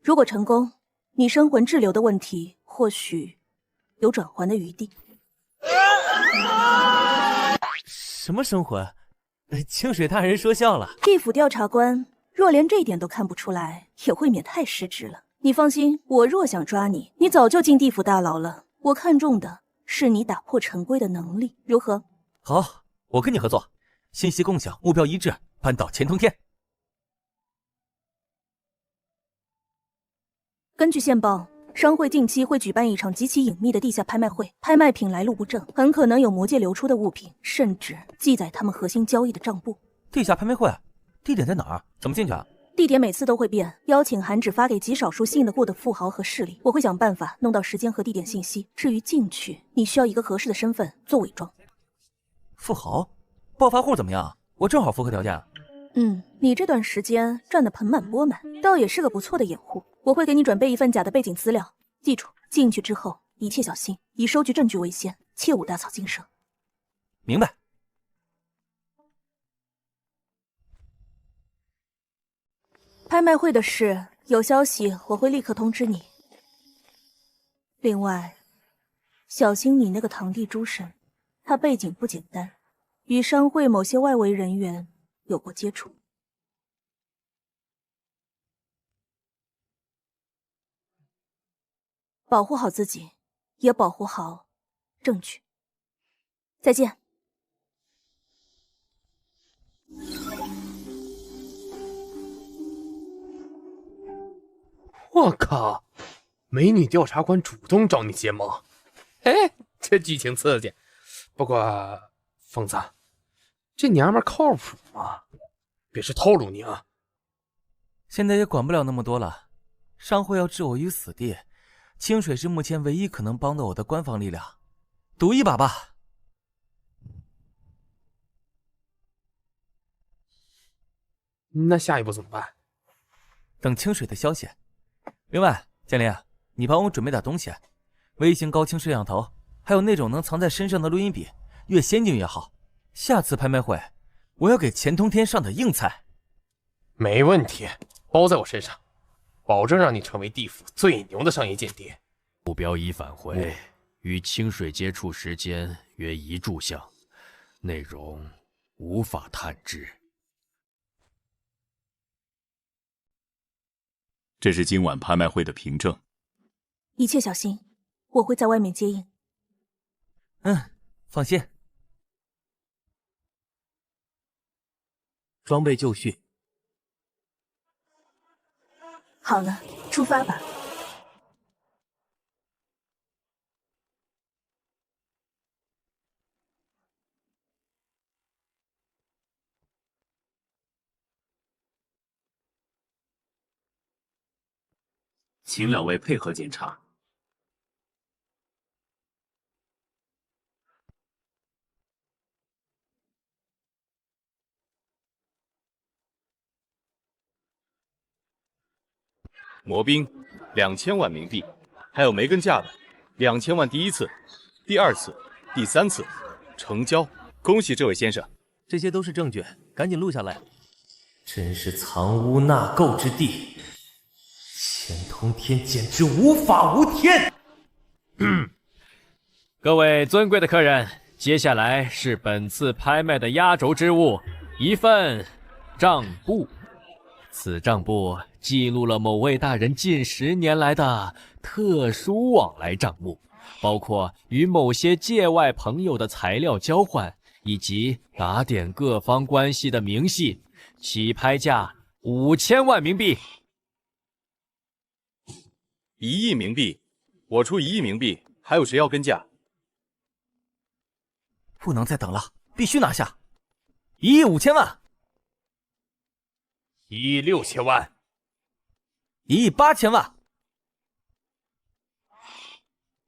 如果成功，你生魂滞留的问题或许有转圜的余地。什么生魂？清水大人说笑了。地府调查官若连这点都看不出来，也未免太失职了。你放心，我若想抓你，你早就进地府大牢了。我看重的是你打破陈规的能力，如何？好，我跟你合作，信息共享，目标一致，扳倒钱通天。根据线报，商会近期会举办一场极其隐秘的地下拍卖会，拍卖品来路不正，很可能有魔界流出的物品，甚至记载他们核心交易的账簿。地下拍卖会，地点在哪儿？怎么进去啊？地点每次都会变，邀请函只发给极少数信得过的富豪和势力，我会想办法弄到时间和地点信息。至于进去，你需要一个合适的身份做伪装。富豪？暴发户怎么样？我正好符合条件。你这段时间赚得盆满钵满，倒也是个不错的掩护。我会给你准备一份假的背景资料，记住，进去之后一切小心，以收集证据为先，切勿打草惊蛇。明白。拍卖会的事有消息我会立刻通知你。另外，小心你那个堂弟诸神，他背景不简单，与商会某些外围人员有过接触。保护好自己，也保护好证据。再见。我靠！美女调查官主动找你结盟，哎，这剧情刺激。不过，疯子，这娘们靠谱吗？别是套路你啊！现在也管不了那么多了，商会要置我于死地，清水是目前唯一可能帮到我的官方力量，赌一把吧。那下一步怎么办？等清水的消息。另外，建林，你帮我准备点东西，微型高清摄像头，还有那种能藏在身上的录音笔，越先进越好。下次拍卖会，我要给钱通天上点硬菜。没问题，包在我身上，保证让你成为地府最牛的商业间谍。目标已返回，与清水接触时间约1炷香，内容无法探知。这是今晚拍卖会的凭证。一切小心，我会在外面接应。放心。装备就绪。好了，出发吧。请两位配合检查。魔兵2000万冥币，还有没跟价的2000万，第一次、第二次、第三次成交，恭喜这位先生。这些都是证据，赶紧录下来。真是藏污纳垢之地，钱通天简直无法无天。各位尊贵的客人，接下来是本次拍卖的压轴之物——一份账簿。此账簿记录了某位大人近10年来的特殊往来账目，包括与某些界外朋友的材料交换，以及打点各方关系的明细。起拍价5000万冥币。1亿冥币，我出1亿冥币，还有谁要跟价？不能再等了，必须拿下！1亿5千万。1亿6千万，1亿8千万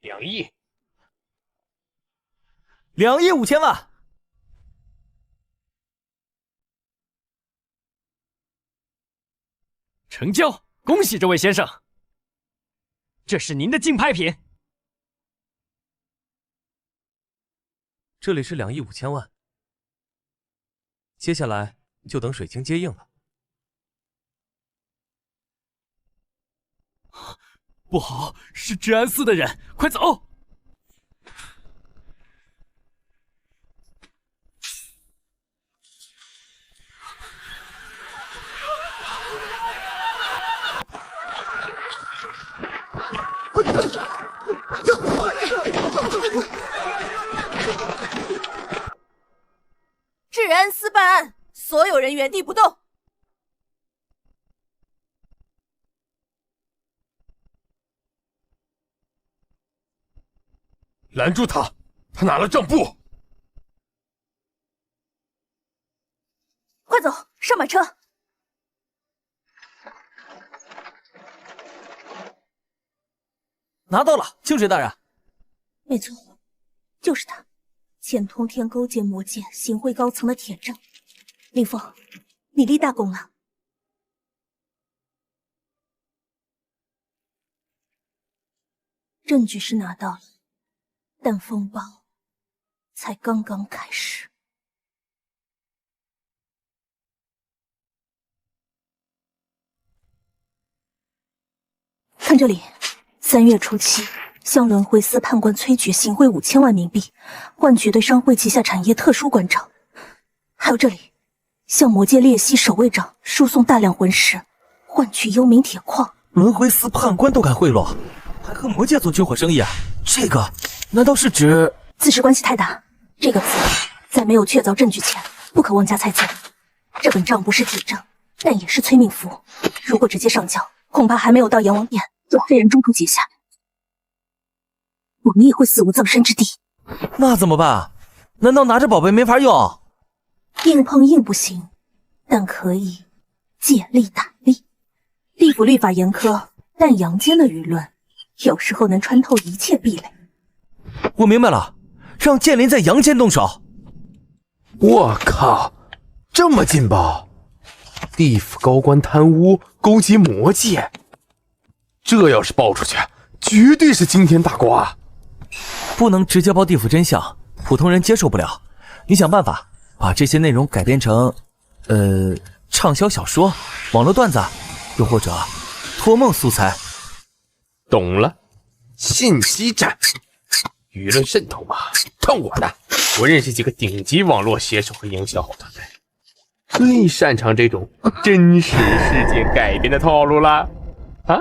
，2亿，2亿5千万，成交！恭喜这位先生，这是您的竞拍品。这里是2亿5千万，接下来就等水晶接应了。不好，是治安司的人，快走！治安司办案，所有人原地不动。拦住他！他拿了账簿。快走，上马车！拿到了，清水大人。没错，就是他。钱通天勾结魔界行会高层的铁证，林峰，你立大功了。证据是拿到了，但风暴才刚刚开始。看这里，3月初期。向轮回司判官催取行贿5千万冥币，换取对商会旗下产业特殊关照。还有这里，向魔界裂隙守卫长输送大量魂石，换取幽冥铁矿。轮回司判官都敢贿赂，还和魔界做军火生意啊？这个难道是指此事关系太大？这个词在没有确凿证据前，不可妄加猜测。这本账不是铁证，但也是催命符。如果直接上交，恐怕还没有到阎王殿，就被人中途劫下。我们也会死无葬身之地。那怎么办？难道拿着宝贝没法用？硬碰硬不行，但可以借力打力。地府律法严苛，但阳间的舆论有时候能穿透一切壁垒。我明白了，让剑灵在阳间动手。我靠，这么劲爆！地府高官贪污，勾结魔界，这要是爆出去，绝对是惊天大瓜。不能直接爆地府真相，普通人接受不了。你想办法把这些内容改编成，畅销小说、网络段子，又或者托梦素材。懂了，信息战，舆论渗透嘛，看我的！我认识几个顶级网络写手和营销号团队，最擅长这种真实事件改编的套路了。啊！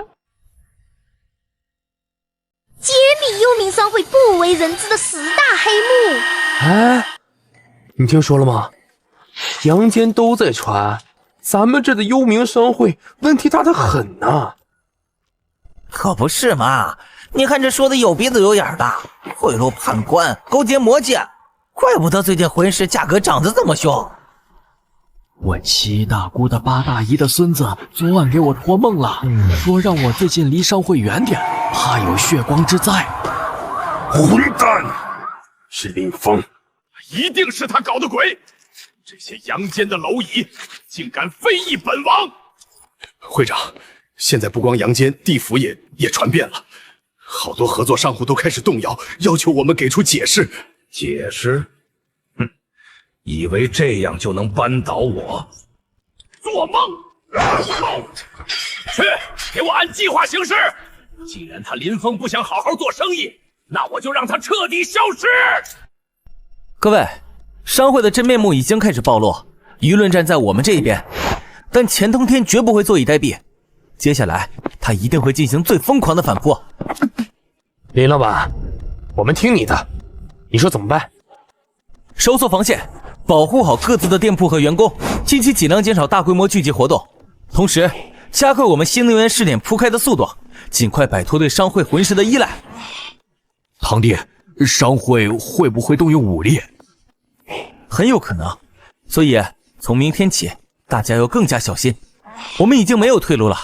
揭秘幽冥商会不为人知的10大黑幕。哎，你听说了吗？阳间都在传，咱们这的幽冥商会问题大得很呐。可不是嘛！你看这说的有鼻子有眼的，贿赂判官，勾结魔界，怪不得最近魂石价格涨得这么凶。我7大姑的8大姨的孙子昨晚给我托梦了，说让我最近离商会远点，怕有血光之灾。混蛋！是林峰，一定是他搞的鬼！这些阳间的蝼蚁，竟敢非议本王！会长，现在不光阳间，地府也传遍了，好多合作商户都开始动摇，要求我们给出解释。解释？哼，以为这样就能扳倒我？做梦！去，给我按计划行事。既然他林峰不想好好做生意，那我就让他彻底消失。各位，商会的真面目已经开始暴露，舆论战在我们这一边，但钱通天绝不会坐以待毙。接下来，他一定会进行最疯狂的反扑。林老板，我们听你的，你说怎么办？收缩防线，保护好各自的店铺和员工，近期尽量减少大规模聚集活动，同时加快我们新能源试点铺开的速度，尽快摆脱对商会魂石的依赖。堂弟，商会会不会动用武力？很有可能，所以从明天起，大家要更加小心。我们已经没有退路了，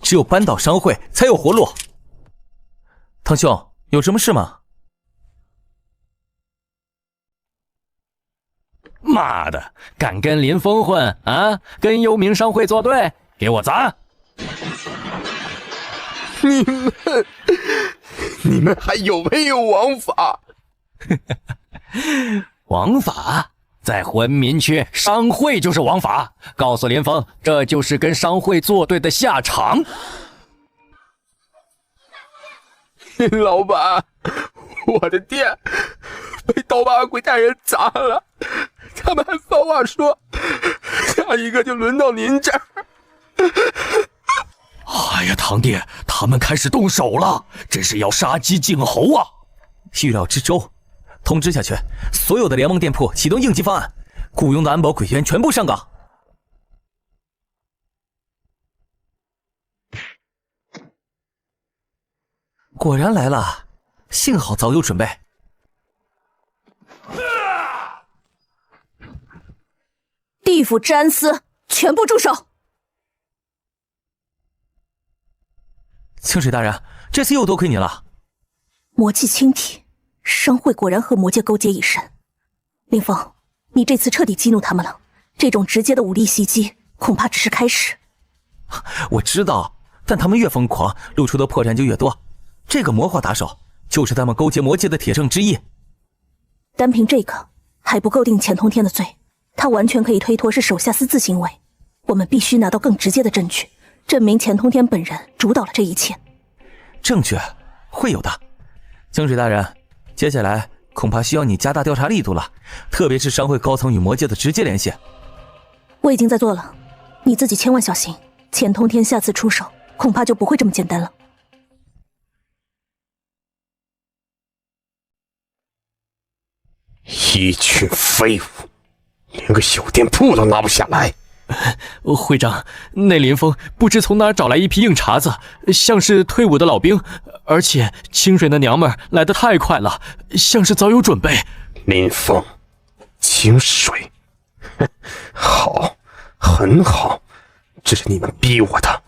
只有扳倒商会才有活路。堂兄，有什么事吗？妈的，敢跟林峰混啊？跟幽冥商会作对，给我砸！你们还有没有王法？王法？在魂民区，商会就是王法。告诉林峰，这就是跟商会作对的下场。林老板，我的店被刀疤鬼带人砸了，他们还放话说，下一个就轮到您这儿。哎呀，堂弟，他们开始动手了，这是要杀鸡儆猴啊！预料之中。通知下去，所有的联盟店铺启动应急方案，雇佣的安保鬼员全部上岗。果然来了，幸好早有准备。地府治安司，全部住手！清水大人，这次又多亏你了。魔气清体，商会果然和魔界勾结已深。林峰，你这次彻底激怒他们了，这种直接的武力袭击恐怕只是开始。我知道，但他们越疯狂，露出的破绽就越多。这个魔化打手就是他们勾结魔界的铁证之一。单凭这个还不够定钱通天的罪，他完全可以推脱是手下私自行为。我们必须拿到更直接的证据，证明钱通天本人主导了这一切。证据会有的。清水大人，接下来恐怕需要你加大调查力度了，特别是商会高层与魔界的直接联系。我已经在做了，你自己千万小心，钱通天下次出手恐怕就不会这么简单了。一群废物，连个小店铺都拿不下来。会长，那林峰不知从哪儿找来一批硬茬子，像是退伍的老兵，而且清水的娘们来得太快了，像是早有准备。林峰，清水，好，很好，这是你们逼我的。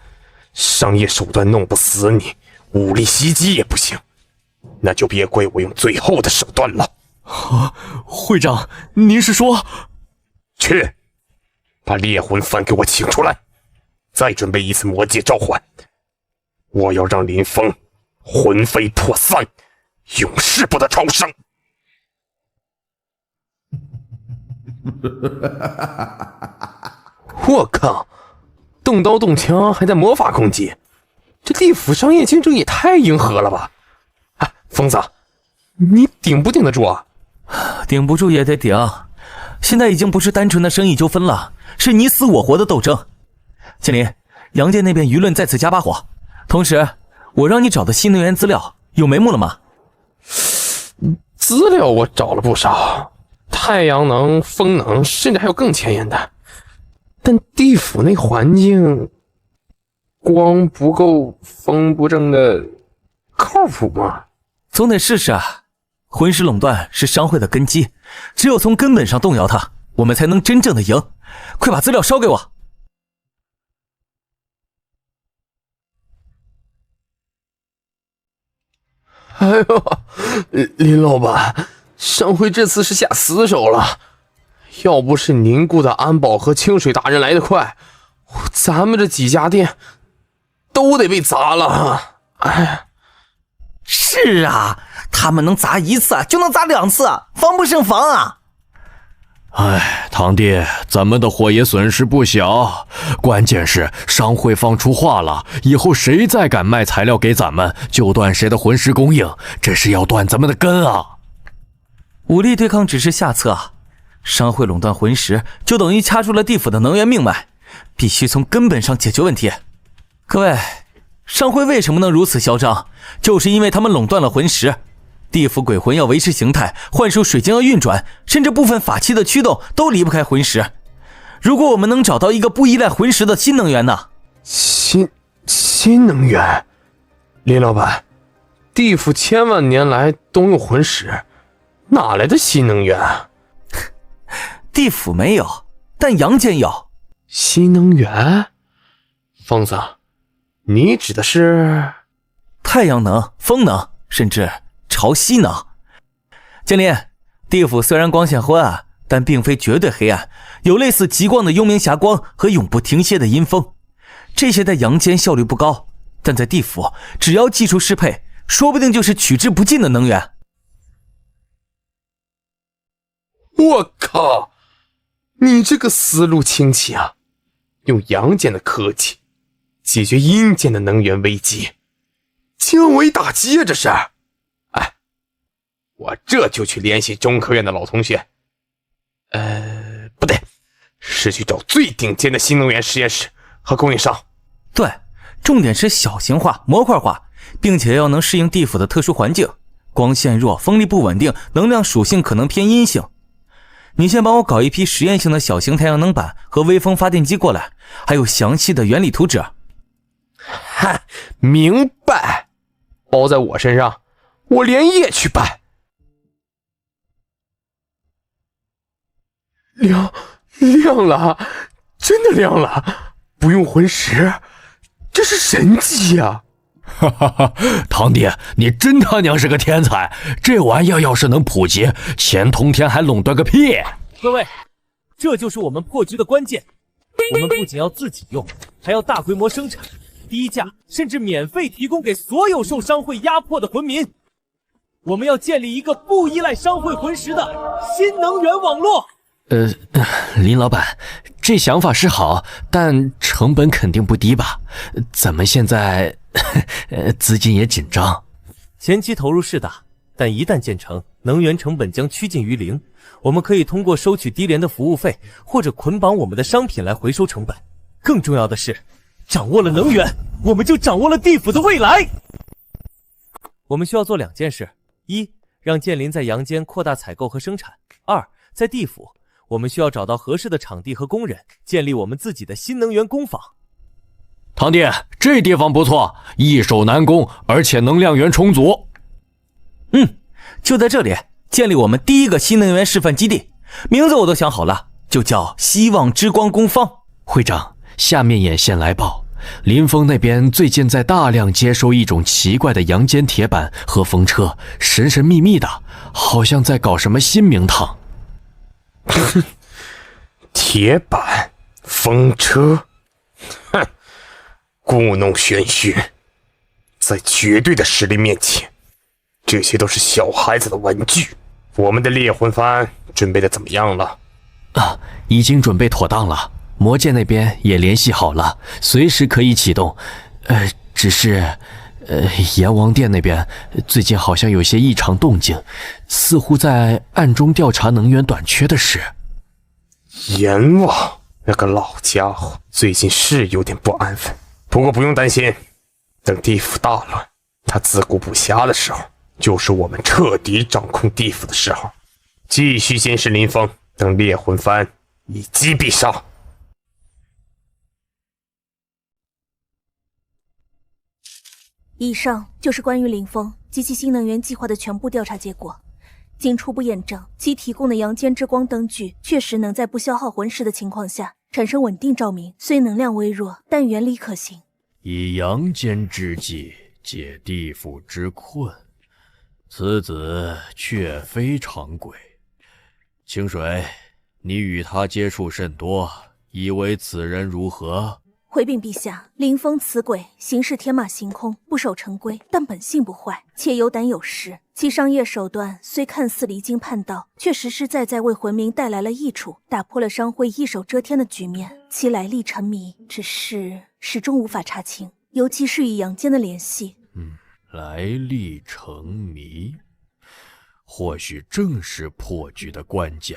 商业手段弄不死你，武力袭击也不行，那就别怪我用最后的手段了。会长，您是说？去，把猎魂幡给我请出来，再准备一次魔界召唤。我要让林峰魂飞魄散，永世不得超生。我靠，动刀动枪还带魔法攻击，这地府商业竞争也太迎合了吧！哎，疯子，你顶不顶得住啊？顶不住也得顶，现在已经不是单纯的生意纠纷了，是你死我活的斗争。金林，杨界那边舆论再次加把火，同时我让你找的新能源资料有眉目了吗？资料我找了不少，太阳能、风能，甚至还有更前沿的。但地府那环境，光不够，风不正的，靠谱吗？总得试试啊。魂师垄断是商会的根基，只有从根本上动摇它，我们才能真正的赢。快把资料烧给我。哎呦，林老板，商会这次是下死手了。要不是您雇的安保和清水大人来得快，咱们这几家店都得被砸了。哎，是啊，他们能砸一次就能砸2次，防不胜防啊。哎，堂弟，咱们的货也损失不小，关键是商会放出话了，以后谁再敢卖材料给咱们，就断谁的魂师供应，这是要断咱们的根啊！武力对抗只是下策啊，商会垄断魂石，就等于掐住了地府的能源命脉，必须从根本上解决问题。各位，商会为什么能如此嚣张？就是因为他们垄断了魂石。地府鬼魂要维持形态，幻术水晶要运转，甚至部分法器的驱动都离不开魂石。如果我们能找到一个不依赖魂石的新能源呢？新能源？林老板，地府千万年来都用魂石，哪来的新能源啊？地府没有，但阳间有。新能源？疯子，你指的是太阳能、风能，甚至潮汐能？剑灵，地府虽然光线昏暗，但并非绝对黑暗，有类似极光的幽冥霞光和永不停歇的阴风。这些在阳间效率不高，但在地府只要技术适配，说不定就是取之不尽的能源。我靠，你这个思路清奇啊！用阳间的科技解决阴间的能源危机，降维打击啊！这是。哎，我这就去联系中科院的老同学。不对，是去找最顶尖的新能源实验室和供应商。对，重点是小型化、模块化，并且要能适应地府的特殊环境，光线弱、风力不稳定，能量属性可能偏阴性。你先帮我搞一批实验性的小型太阳能板和微风发电机过来，还有详细的原理图纸。嗨，明白，包在我身上，我连夜去办。亮了，真的亮了，不用魂石，这是神迹呀！哈哈哈，堂弟，你真他娘是个天才！这玩意儿要是能普及，钱通天还垄断个屁！各位，这就是我们破局的关键。我们不仅要自己用，还要大规模生产，低价甚至免费提供给所有受商会压迫的魂民。我们要建立一个不依赖商会魂石的新能源网络。林老板，这想法是好，但成本肯定不低吧？咱们现在资金也紧张。前期投入是大，但一旦建成，能源成本将趋近于零。我们可以通过收取低廉的服务费，或者捆绑我们的商品来回收成本。更重要的是，掌握了能源，我们就掌握了地府的未来。我们需要做2件事：一，让剑灵在阳间扩大采购和生产；二，在地府，我们需要找到合适的场地和工人，建立我们自己的新能源工坊。堂弟，这地方不错，易守难攻，而且能量源充足。就在这里建立我们第一个新能源示范基地，名字我都想好了，就叫希望之光工坊。会长，下面眼线来报，林峰那边最近在大量接收一种奇怪的阳间铁板和风车，神神秘秘的，好像在搞什么新名堂。铁板、风车，哼，故弄玄虚，在绝对的实力面前，这些都是小孩子的玩具。我们的猎魂幡准备的怎么样了？已经准备妥当了，魔界那边也联系好了，随时可以启动。只是阎王殿那边最近好像有些异常动静，似乎在暗中调查能源短缺的事。阎王那个老家伙最近是有点不安分，不过不用担心，等地府大乱，他自顾不暇的时候，就是我们彻底掌控地府的时候。继续监视林峰，等猎魂幡一击必杀。以上就是关于林峰及其新能源计划的全部调查结果。经初步验证，其提供的阳间之光灯具确实能在不消耗魂石的情况下产生稳定照明，虽能量微弱，但原理可行。以阳间之计解地府之困，此子却非常轨。清水，你与他接触甚多，以为此人如何？回禀陛下，林峰此鬼行事天马行空，不守成规，但本性不坏，且有胆有识。其商业手段虽看似离经叛道，却实实在在为魂民带来了益处，打破了商会一手遮天的局面。其来历沉迷，只是始终无法查清，尤其是与阳间的联系。来历成谜，或许正是破局的关键。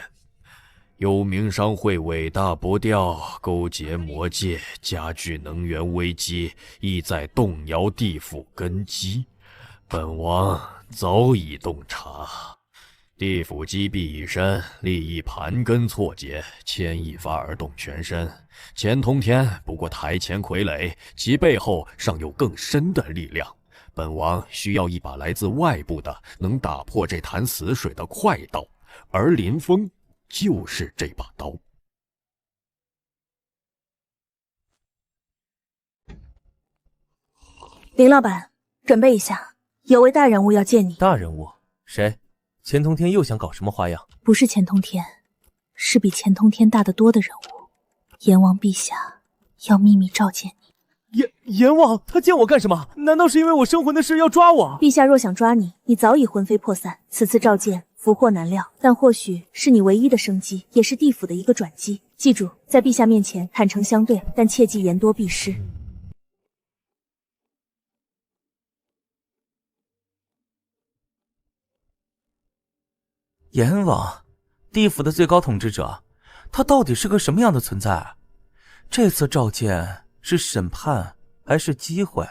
幽冥商会尾大不掉，勾结魔界，加剧能源危机，意在动摇地府根基。本王早已洞察，地府积弊已深，利益盘根错节，牵一发而动全身。钱通天不过台前傀儡，其背后尚有更深的力量。本王需要一把来自外部的能打破这潭死水的快刀，而林峰就是这把刀。林老板，准备一下，有位大人物要见你。大人物？谁？钱通天又想搞什么花样？不是钱通天，是比钱通天大得多的人物。阎王陛下要秘密召见你。阎王他见我干什么？难道是因为我生魂的事要抓我？陛下若想抓你，你早已魂飞魄散。此次召见，福祸难料，但或许是你唯一的生机，也是地府的一个转机。记住，在陛下面前坦诚相对，但切忌言多必失。阎王，地府的最高统治者，他到底是个什么样的存在啊？这次召见是审判还是机会？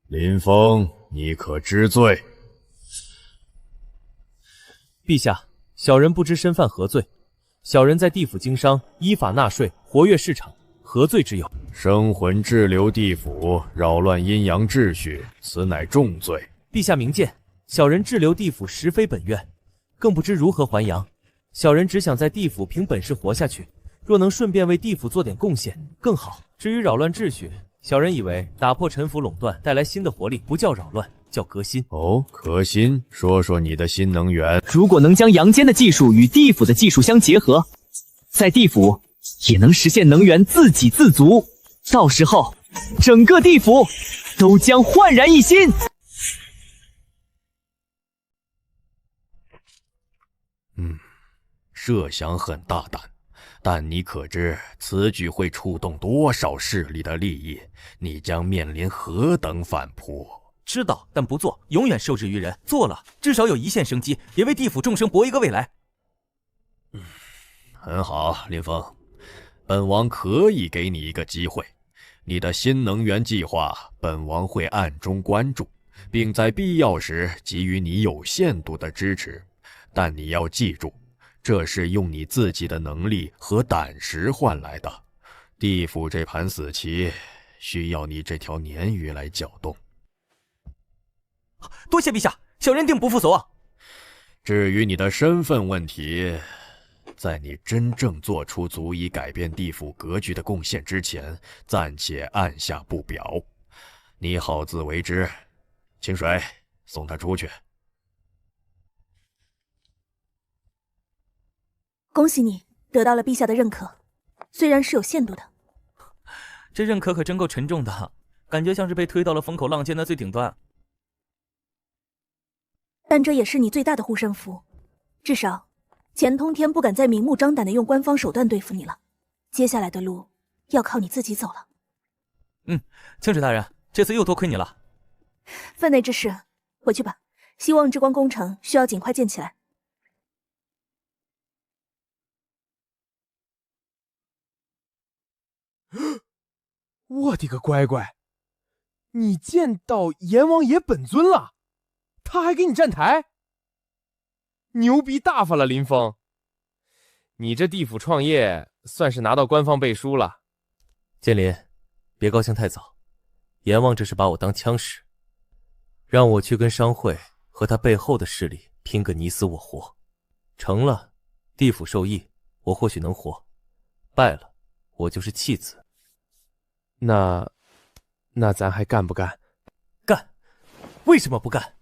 林峰，你可知罪？陛下，小人不知身犯何罪？小人在地府经商，依法纳税，活跃市场，何罪之有？生魂滞留地府，扰乱阴阳秩序，此乃重罪。陛下明鉴，小人滞留地府实非本愿，更不知如何还阳。小人只想在地府凭本事活下去，若能顺便为地府做点贡献更好。至于扰乱秩序，小人以为打破臣服垄断，带来新的活力，不叫扰乱，叫革新。哦，革新，说说你的新能源。如果能将阳间的技术与地府的技术相结合，在地府也能实现能源自给自足，到时候整个地府都将焕然一新。设想很大胆，但你可知此举会触动多少势力的利益？你将面临何等反扑？知道，但不做，永远受制于人。做了，至少有一线生机，也为地府众生搏一个未来。很好，林峰，本王可以给你一个机会。你的新能源计划，本王会暗中关注，并在必要时给予你有限度的支持。但你要记住，这是用你自己的能力和胆识换来的。地府这盘死棋，需要你这条鲶鱼来搅动。多谢陛下，小人定不负所望。至于你的身份问题，在你真正做出足以改变地府格局的贡献之前，暂且按下不表。你好自为之。清水，送他出去。恭喜你得到了陛下的认可，虽然是有限度的。这认可可真够沉重的，感觉像是被推到了风口浪尖的最顶端。但这也是你最大的护身符，至少钱通天不敢再明目张胆的用官方手段对付你了。接下来的路要靠你自己走了。清水大人，这次又多亏你了。分内之事，回去吧。希望之光工程需要尽快建起来。我的个乖乖，你见到阎王爷本尊了，他还给你站台，牛逼大发了！林峰，你这地府创业算是拿到官方背书了。建林，别高兴太早，阎王这是把我当枪使，让我去跟商会和他背后的势力拼个你死我活，成了地府受益，我或许能活；败了，我就是弃子。那咱还干不干？干！为什么不干？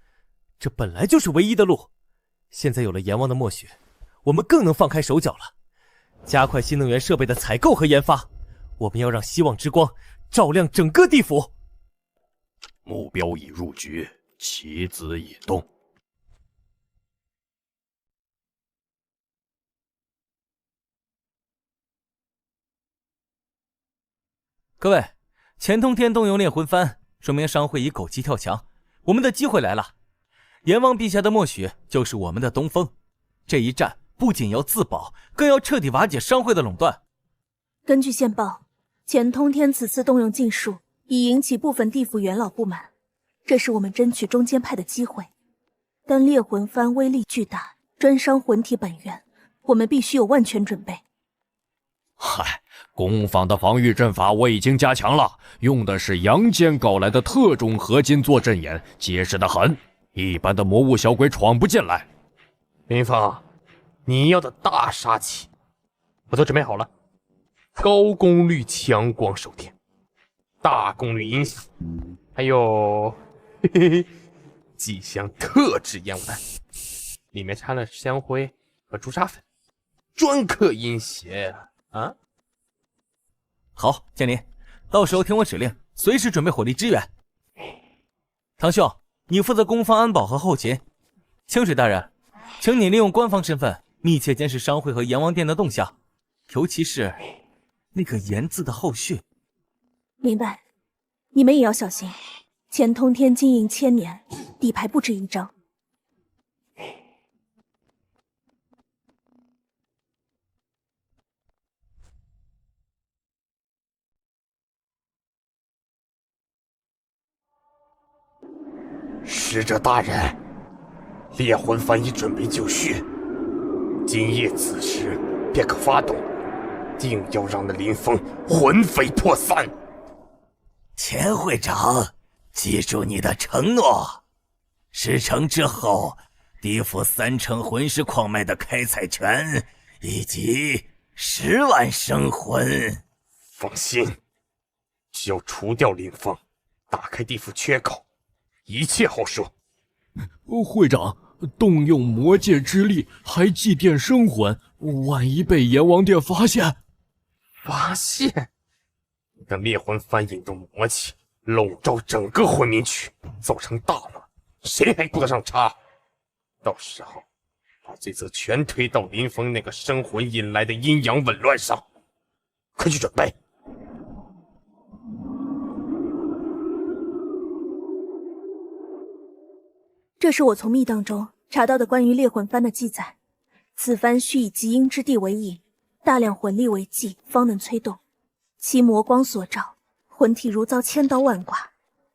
这本来就是唯一的路。现在有了阎王的默许，我们更能放开手脚了，加快新能源设备的采购和研发。我们要让希望之光照亮整个地府。目标已入局，棋子已动。各位，钱通天动用炼魂幡，说明商会已狗急跳墙，我们的机会来了。阎王陛下的默许就是我们的东风，这一战不仅要自保，更要彻底瓦解商会的垄断。根据线报，钱通天此次动用禁术，已引起部分地府元老不满，这是我们争取中间派的机会。但猎魂幡威力巨大，专伤魂体本源，我们必须有万全准备。嗨，工坊的防御阵法我已经加强了，用的是阳间搞来的特种合金做阵眼，结实得很，一般的魔物小鬼闯不进来。林峰，你要的大杀器，我都准备好了。高功率强光手电，大功率音响，还有几箱特制烟丸，里面掺了香灰和朱砂粉，专克阴邪啊！好，剑林，到时候听我指令，随时准备火力支援。唐兄，你负责攻方安保和后勤。清水大人，请你利用官方身份密切监视商会和阎王殿的动向，尤其是那个言字的后续。明白，你们也要小心。钱通天经营1000年，底牌不止一张。使者大人，猎魂幡已准备就绪，今夜子时便可发动，定要让那林峰魂飞魄散。钱会长，记住你的承诺，10成之后，地府3成魂师矿脉的开采权以及10万生魂。放心，只要除掉林峰，打开地府缺口，一切好说。会长，动用魔界之力还祭奠生魂，万一被阎王殿发现？发现？等猎魂幡引动魔气，笼罩整个魂冥区，造成大乱，谁还顾得上查？到时候把罪责全推到林峰那个生魂引来的阴阳紊乱上。快去准备！这是我从密档中查到的关于猎魂幡的记载。此幡需以极阴之地为引，大量魂力为祭，方能催动。其魔光所照，魂体如遭千刀万剐，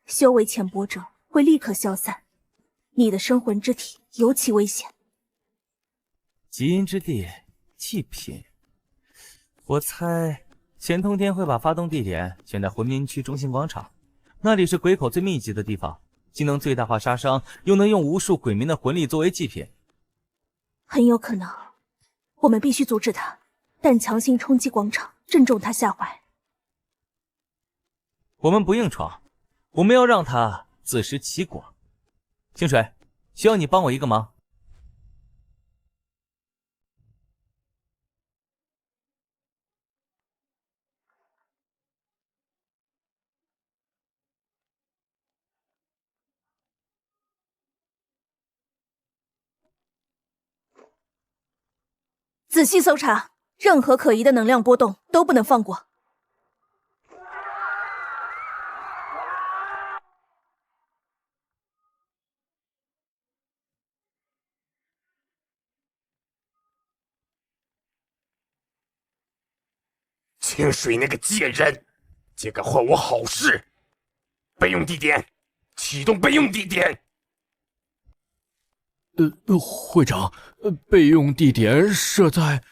修为浅薄者会立刻消散。你的生魂之体尤其危险。极阴之地，祭品。我猜钱通天会把发动地点选在魂冥区中心广场，那里是鬼口最密集的地方。既能最大化杀伤，又能用无数鬼民的魂力作为祭品。很有可能，我们必须阻止他，但强行冲击广场，正中他下怀。我们不硬闯，我们要让他自食其果。清水，需要你帮我一个忙。仔细搜查，任何可疑的能量波动都不能放过。清水那个贱人，竟敢坏我好事！备用地点，启动备用地点。会长，备用地点设在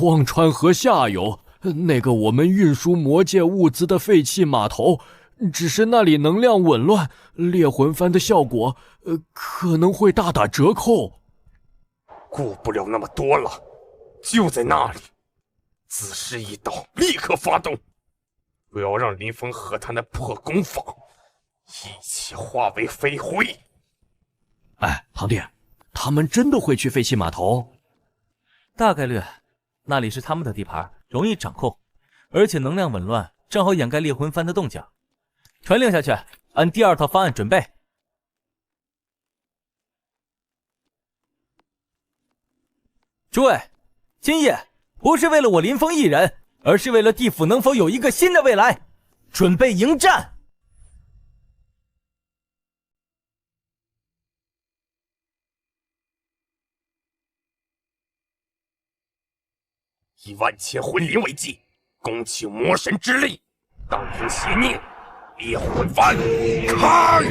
忘川河下游那个我们运输魔界物资的废弃码头，只是那里能量紊乱，猎魂幡的效果可能会大打折扣。顾不了那么多了，就在那里，子时一到，立刻发动，不要让林峰和他那破工坊一起化为飞灰。哎，堂弟，他们真的会去废弃码头？大概率，那里是他们的地盘，容易掌控，而且能量紊乱，正好掩盖猎魂幡的动静。传令下去，按第2套方案准备。诸位，今夜不是为了我林峰一人，而是为了地府能否有一个新的未来，准备迎战。以万千魂灵为祭，恭请魔神之力，当凭邪命，猎魂幡开！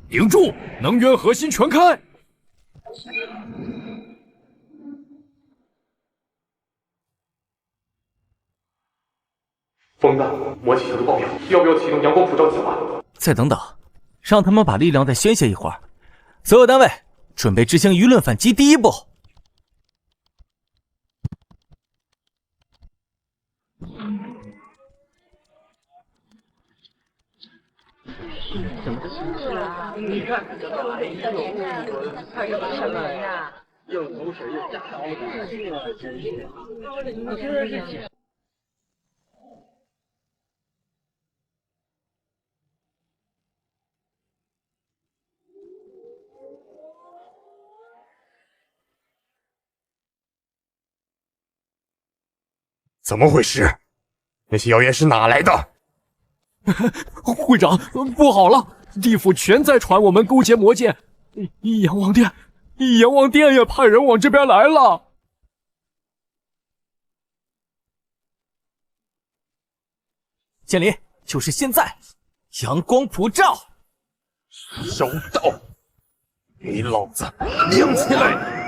顶住！能源核心全开！风大，魔气小度爆表，要不要启动阳光普照计划？再等等，让他们把力量再宣泄一会儿，所有单位准备执行舆论反击第一步。你看这个玩意看这个什么呀？又口水又假刀的，这真是。你说这。怎么回事？那些谣言是哪来的？会长，不好了！地府全在传我们勾结魔界，阎王殿也派人往这边来了。建林，就是现在，阳光普照！收到，给老子亮起来！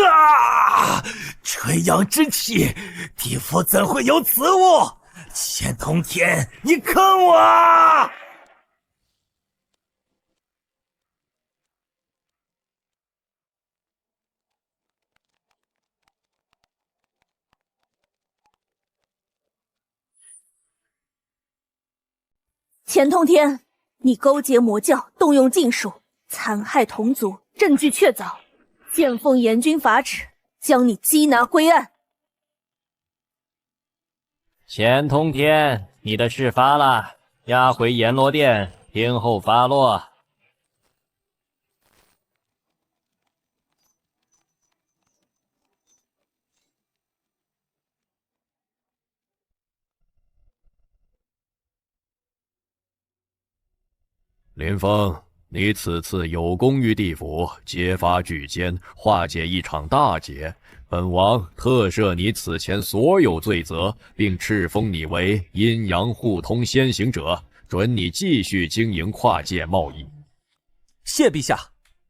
啊！纯阳之气，地府怎会有此物？钱通天，你坑我！钱通天，你勾结魔教，动用禁术，残害同族，证据确凿。剑奉阎君法旨，将你缉拿归案。钱通天，你的事发了，押回阎罗殿，听候发落。林峰，你此次有功于地府，揭发巨奸，化解一场大劫。本王特赦你此前所有罪责，并敕封你为阴阳互通先行者，准你继续经营跨界贸易。谢陛下。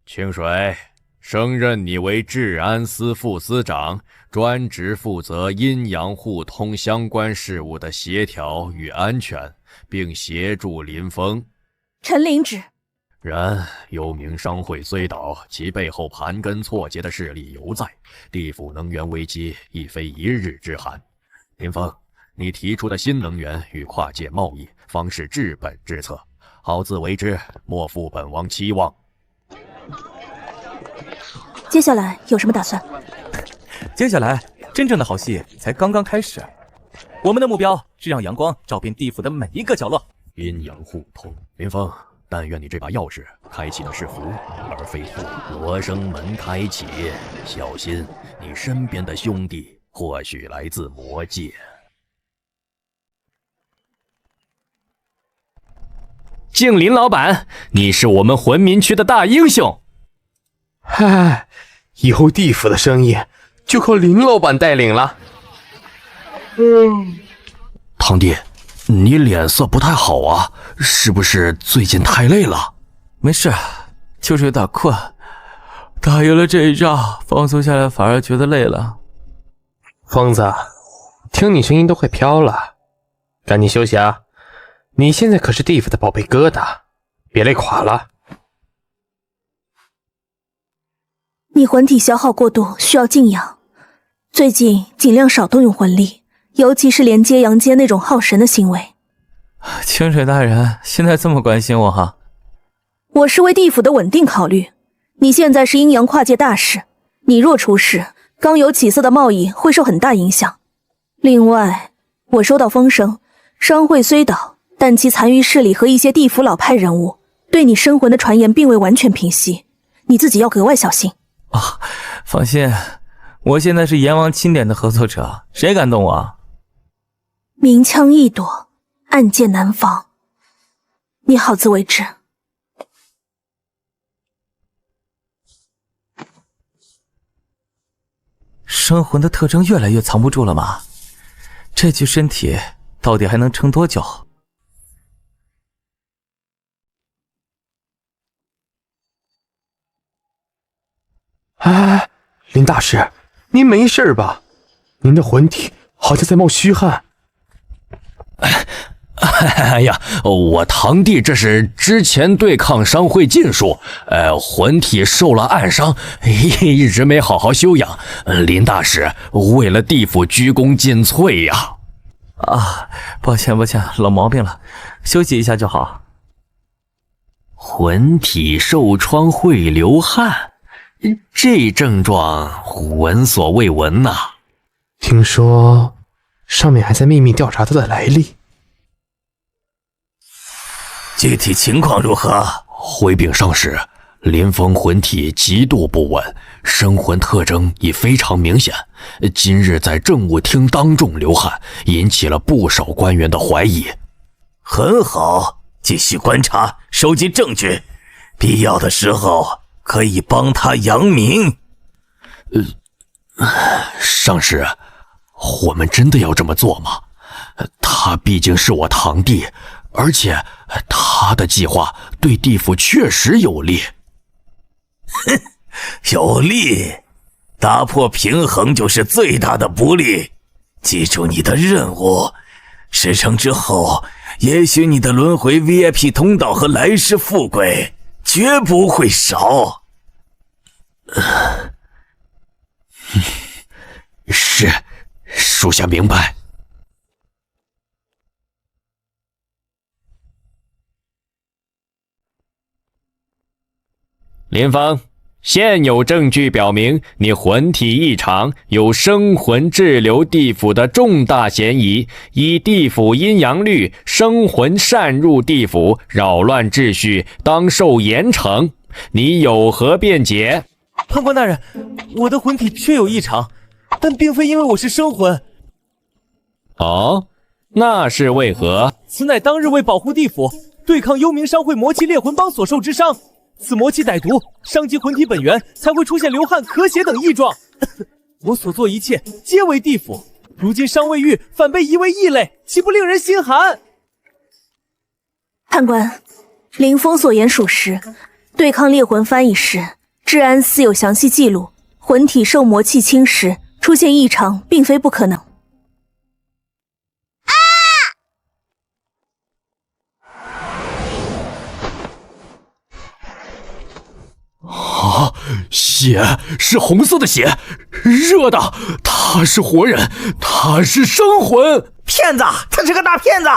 清水，升任你为治安司副司长，专职负责阴阳互通相关事务的协调与安全，并协助林峰。臣领旨。然幽冥商会虽倒，其背后盘根错节的势力犹在，地府能源危机亦非一日之寒。林峰，你提出的新能源与跨界贸易方是治本之策，好自为之，莫负本王期望。接下来有什么打算？接下来真正的好戏才刚刚开始，我们的目标是让阳光照遍地府的每一个角落。阴阳互通，林峰，但愿你这把钥匙开启的是福而非祸。罗生门开启，小心你身边的兄弟或许来自魔界。敬林老板，你是我们魂民区的大英雄。嗨，以后地府的生意就靠林老板带领了。堂弟，你脸色不太好啊，是不是最近太累了？没事，就是有点困。打赢了这一仗，放松下来反而觉得累了。疯子，听你声音都快飘了，赶紧休息啊！你现在可是地府的宝贝疙瘩，别累垮了。你魂体消耗过度，需要静养，最近尽量少动用魂力，尤其是连接阳间那种耗神的行为。清水大人现在这么关心我哈？我是为地府的稳定考虑。你现在是阴阳跨界大使，你若出事，刚有起色的贸易会受很大影响。另外，我收到风声，商会虽倒，但其残余势力和一些地府老派人物对你生魂的传言并未完全平息，你自己要格外小心。放心，我现在是阎王钦点的合作者，谁敢动我？明枪易躲，暗箭难防，你好自为之。生魂的特征越来越藏不住了吗？这具身体到底还能撑多久？哎，林大师，您没事吧？您的魂体好像在冒虚汗。哎呀，我堂弟这是之前对抗商会禁术，魂体受了暗伤，一直没好好休养。林大使为了地府鞠躬尽瘁呀。啊，抱歉，老毛病了，休息一下就好。魂体受创会流汗，这症状闻所未闻呐。听说上面还在秘密调查他的来历。具体情况如何？回禀上使，林峰魂体极度不稳，生魂特征已非常明显。今日在政务厅当众流汗，引起了不少官员的怀疑。很好，继续观察，收集证据，必要的时候可以帮他扬名。上使，我们真的要这么做吗？他毕竟是我堂弟，而且他的计划对地府确实有利。哼，有利？打破平衡就是最大的不利。记住你的任务，事成之后，也许你的轮回 VIP 通道和来世富贵绝不会少。是，属下明白。林峰，现有证据表明你魂体异常，有生魂滞留地府的重大嫌疑，依地府阴阳律，生魂擅入地府，扰乱秩序，当受严惩。你有何辩解？判官大人，我的魂体确有异常，但并非因为我是生魂。哦，那是为何？此乃当日为保护地府，对抗幽冥商会魔气猎魂帮所受之伤。此魔气歹毒，伤及魂体本源，才会出现流汗、咳血等异状。我所做一切皆为地府，如今伤未愈，反被夷为异类，岂不令人心寒？判官，林峰所言属实，对抗猎魂番一事，治安司有详细记录，魂体受魔气侵蚀，出现异常，并非不可能。啊！血是红色的血，热的，他是活人，他是生魂！骗子，他是个大骗子！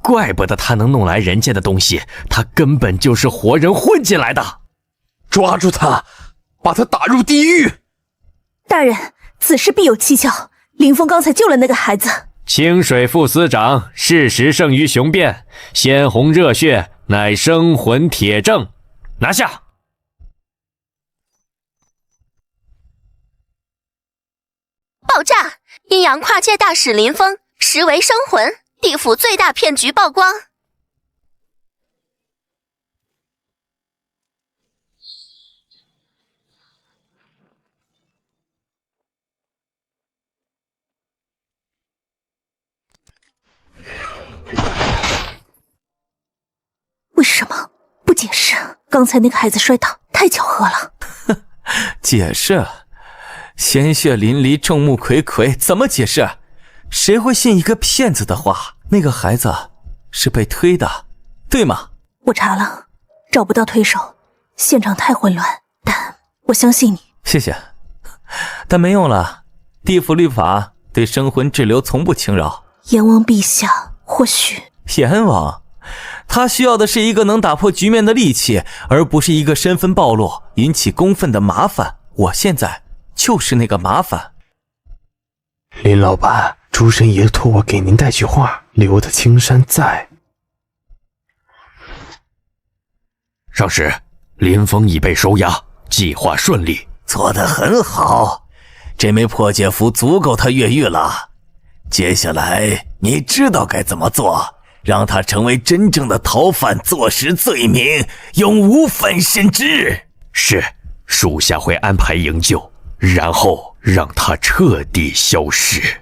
怪不得他能弄来人间的东西，他根本就是活人混进来的。抓住他，把他打入地狱！大人，此事必有蹊跷。林峰刚才救了那个孩子。清水副司长，事实胜于雄辩，鲜红热血乃生魂铁证，拿下！爆炸！阴阳跨界大使林峰实为生魂，地府最大骗局曝光。为什么不解释？刚才那个孩子摔倒太巧合了。解释？鲜血淋漓，众目睽睽，怎么解释？谁会信一个骗子的话？那个孩子是被推的，对吗？我查了，找不到推手，现场太混乱，但我相信你。谢谢，但没用了，地府律法对生魂滞留从不轻饶。阎王陛下，或许……阎王，他需要的是一个能打破局面的利器，而不是一个身份暴露、引起公愤的麻烦。我现在就是那个麻烦。林老板，诸神爷托我给您带句话，留得青山在。上使，林峰已被收押，计划顺利。做得很好，这枚破解符足够他越狱了。接下来你知道该怎么做，让他成为真正的逃犯，坐实罪名，永无粉身之。是，属下会安排营救，然后让他彻底消失。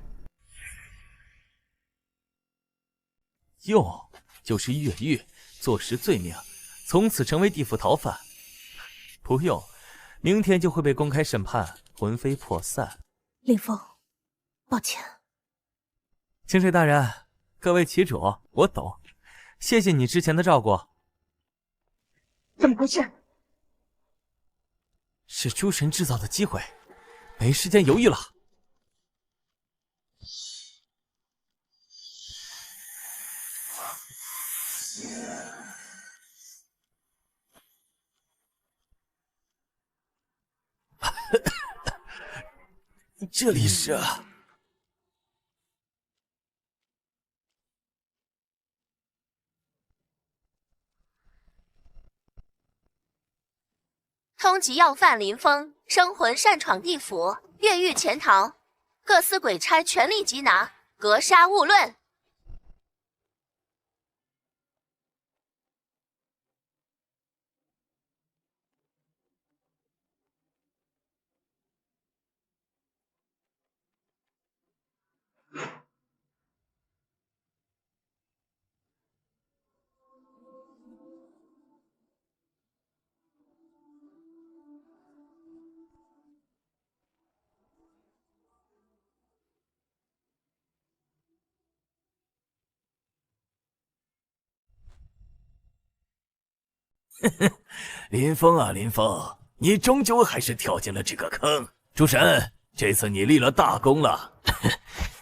就是越狱，坐实罪名，从此成为地府逃犯。不用，明天就会被公开审判，魂飞魄散。林峰，抱歉。清水大人，各为其主，我懂，谢谢你之前的照顾。怎么回事？是诸神制造的机会，没时间犹豫了。这里是……通缉要犯林峰，生魂擅闯地府，越狱潜逃，各司鬼差全力缉拿，格杀勿论。林峰啊，林峰，你终究还是跳进了这个坑。诸神，这次你立了大功了。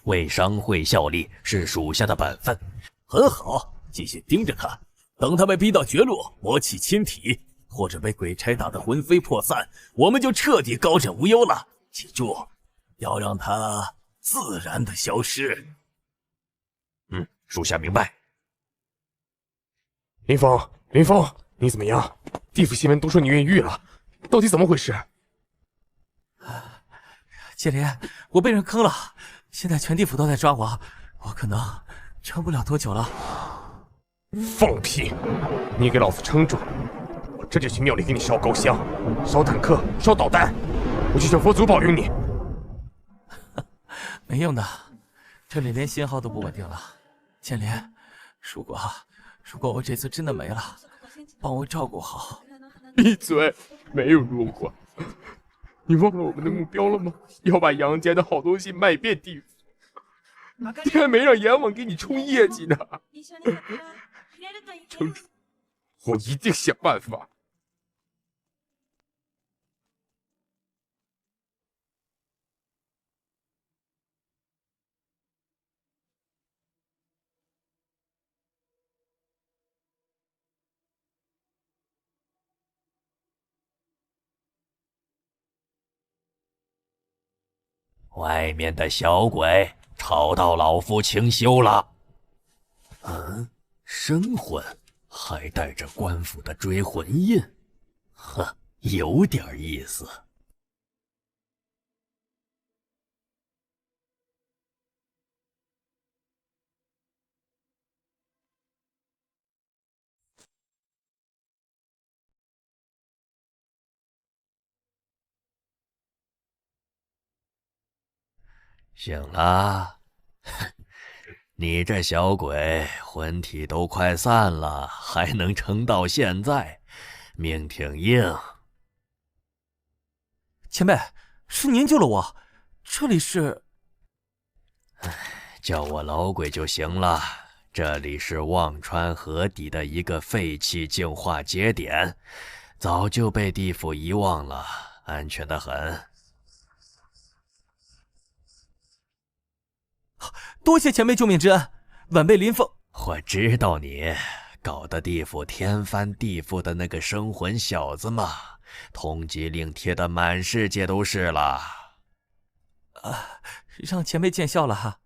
为商会效力是属下的本分。很好，继续盯着他，等他被逼到绝路，魔气侵体，或者被鬼差打得魂飞魄散，我们就彻底高枕无忧了。记住，要让他自然的消失。属下明白。林峰，林峰，你怎么样？地府新闻都说你越狱了，到底怎么回事？接连，我被人坑了，现在全地府都在抓我，我可能撑不了多久了。放屁！你给老子撑住！我这就去庙里给你烧高香、烧坦克、烧导弹，我去求佛祖保佑你。没用的，这里连信号都不稳定了。建联，如果我这次真的没了，帮我照顾好。闭嘴！没有如果。你忘了我们的目标了吗？要把杨家的好东西卖遍地府。你还没让阎王给你冲业绩呢。撑住，我一定想办法。外面的小鬼吵到老夫清修了。生魂还带着官府的追魂印，有点意思。醒了，你这小鬼魂体都快散了，还能撑到现在，命挺硬。前辈，是您救了我，这里是……叫我老鬼就行了。这里是忘川河底的一个废弃净化节点，早就被地府遗忘了，安全得很。多谢前辈救命之恩，晚辈林凤。我知道你搞得地府天翻地覆的那个生魂小子嘛，通缉令贴得满世界都是了。让前辈见笑了哈。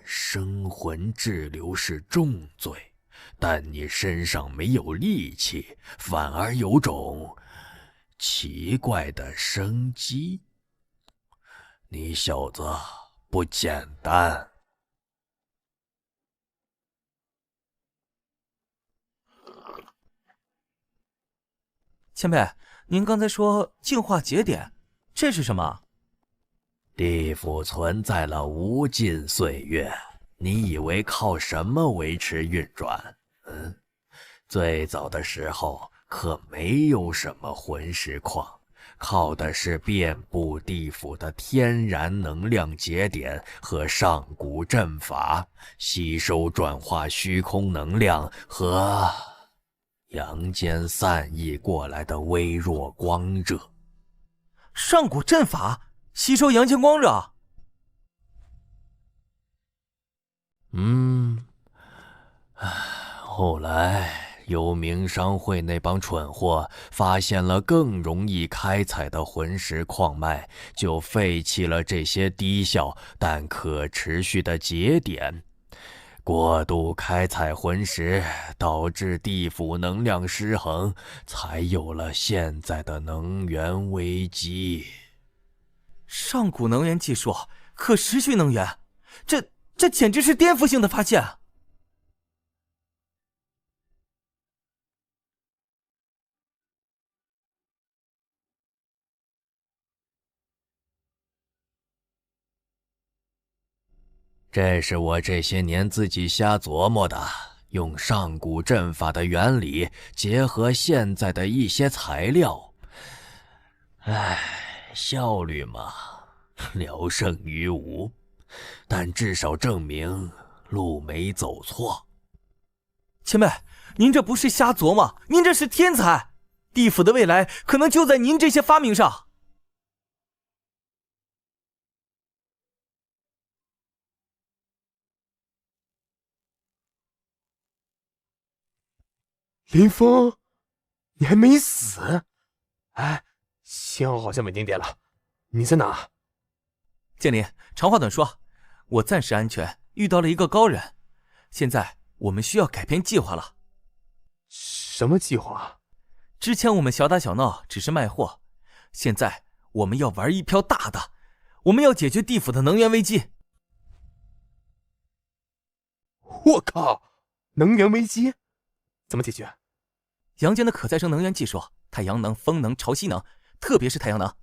生魂滞留是重罪，但你身上没有戾气，反而有种奇怪的生机。你小子不简单。前辈，您刚才说净化节点，这是什么？地府存在了无尽岁月，你以为靠什么维持运转？最早的时候可没有什么魂石矿，靠的是遍布地府的天然能量节点和上古阵法，吸收转化虚空能量和阳间散逸过来的微弱光热。上古阵法吸收阳间光热？后来幽冥商会那帮蠢货发现了更容易开采的魂石矿脉，就废弃了这些低效但可持续的节点。过度开采魂石导致地府能量失衡，才有了现在的能源危机。上古能源技术，可持续能源，这简直是颠覆性的发现。这是我这些年自己瞎琢磨的，用上古阵法的原理结合现在的一些材料。效率嘛，聊胜于无，但至少证明路没走错。前辈，您这不是瞎琢磨，您这是天才，地府的未来可能就在您这些发明上。林峰，你还没死？哎，信号好像稳定点了，你在哪？剑林，长话短说，我暂时安全，遇到了一个高人，现在我们需要改变计划了。什么计划？之前我们小打小闹只是卖货，现在我们要玩一票大的，我们要解决地府的能源危机。我靠，能源危机怎么解决？阳间的可再生能源技术，太阳能、风能、潮汐能，特别是太阳能。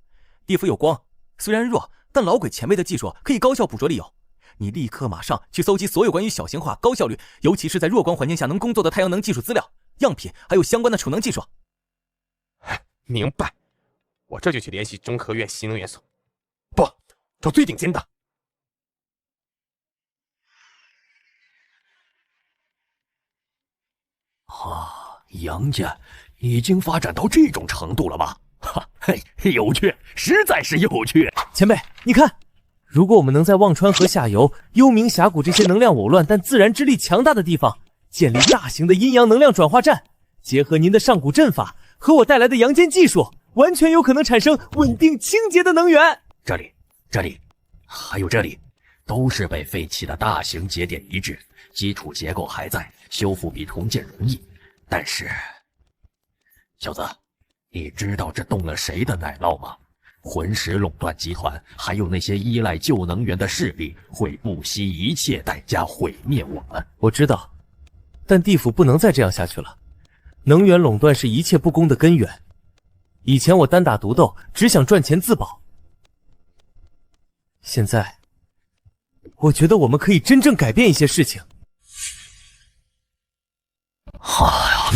地府有光，虽然弱，但老鬼前辈的技术可以高效捕捉利用。你立刻马上去搜集所有关于小型化、高效率，尤其是在弱光环境下能工作的太阳能技术资料、样品，还有相关的储能技术。明白，我这就去联系中科院新能源所，不，找最顶尖的。杨家已经发展到这种程度了吗？嘿，有趣，实在是有趣。前辈，你看，如果我们能在忘川河下游、幽冥峡谷这些能量紊乱但自然之力强大的地方建立大型的阴阳能量转化站，结合您的上古阵法和我带来的阳间技术，完全有可能产生稳定清洁的能源。这里，还有这里，都是被废弃的大型节点遗址，基础结构还在，修复比重建容易。但是，小子，你知道这动了谁的奶酪吗？魂石垄断集团，还有那些依赖旧能源的势力，会不惜一切代价毁灭我们。我知道，但地府不能再这样下去了。能源垄断是一切不公的根源。以前我单打独斗，只想赚钱自保。现在，我觉得我们可以真正改变一些事情。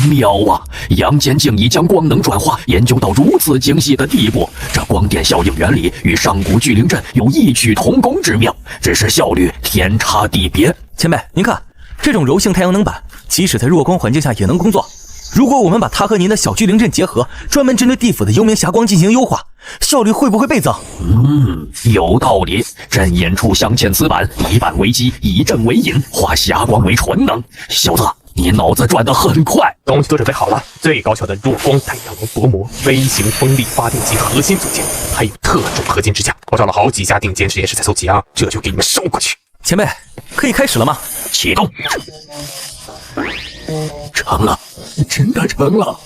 妙啊！阳间竟已将光能转化研究到如此精细的地步，这光电效应原理与上古巨灵阵有异曲同工之妙，只是效率天差地别。前辈，您看，这种柔性太阳能板，即使在弱光环境下也能工作。如果我们把它和您的小巨灵阵结合，专门针对地府的幽冥霞光进行优化，效率会不会倍增？有道理。阵引出镶嵌磁板，以板为基，以阵为引，化霞光为纯能。小子，你脑子转得很快。东西都准备好了，最高效的弱光太阳能薄膜、微型风力发电机核心组件，还有特种合金支架。我找了好几家顶尖实验室在搜集啊，这就给你们捎过去。前辈，可以开始了吗？启动。成了，真的成了！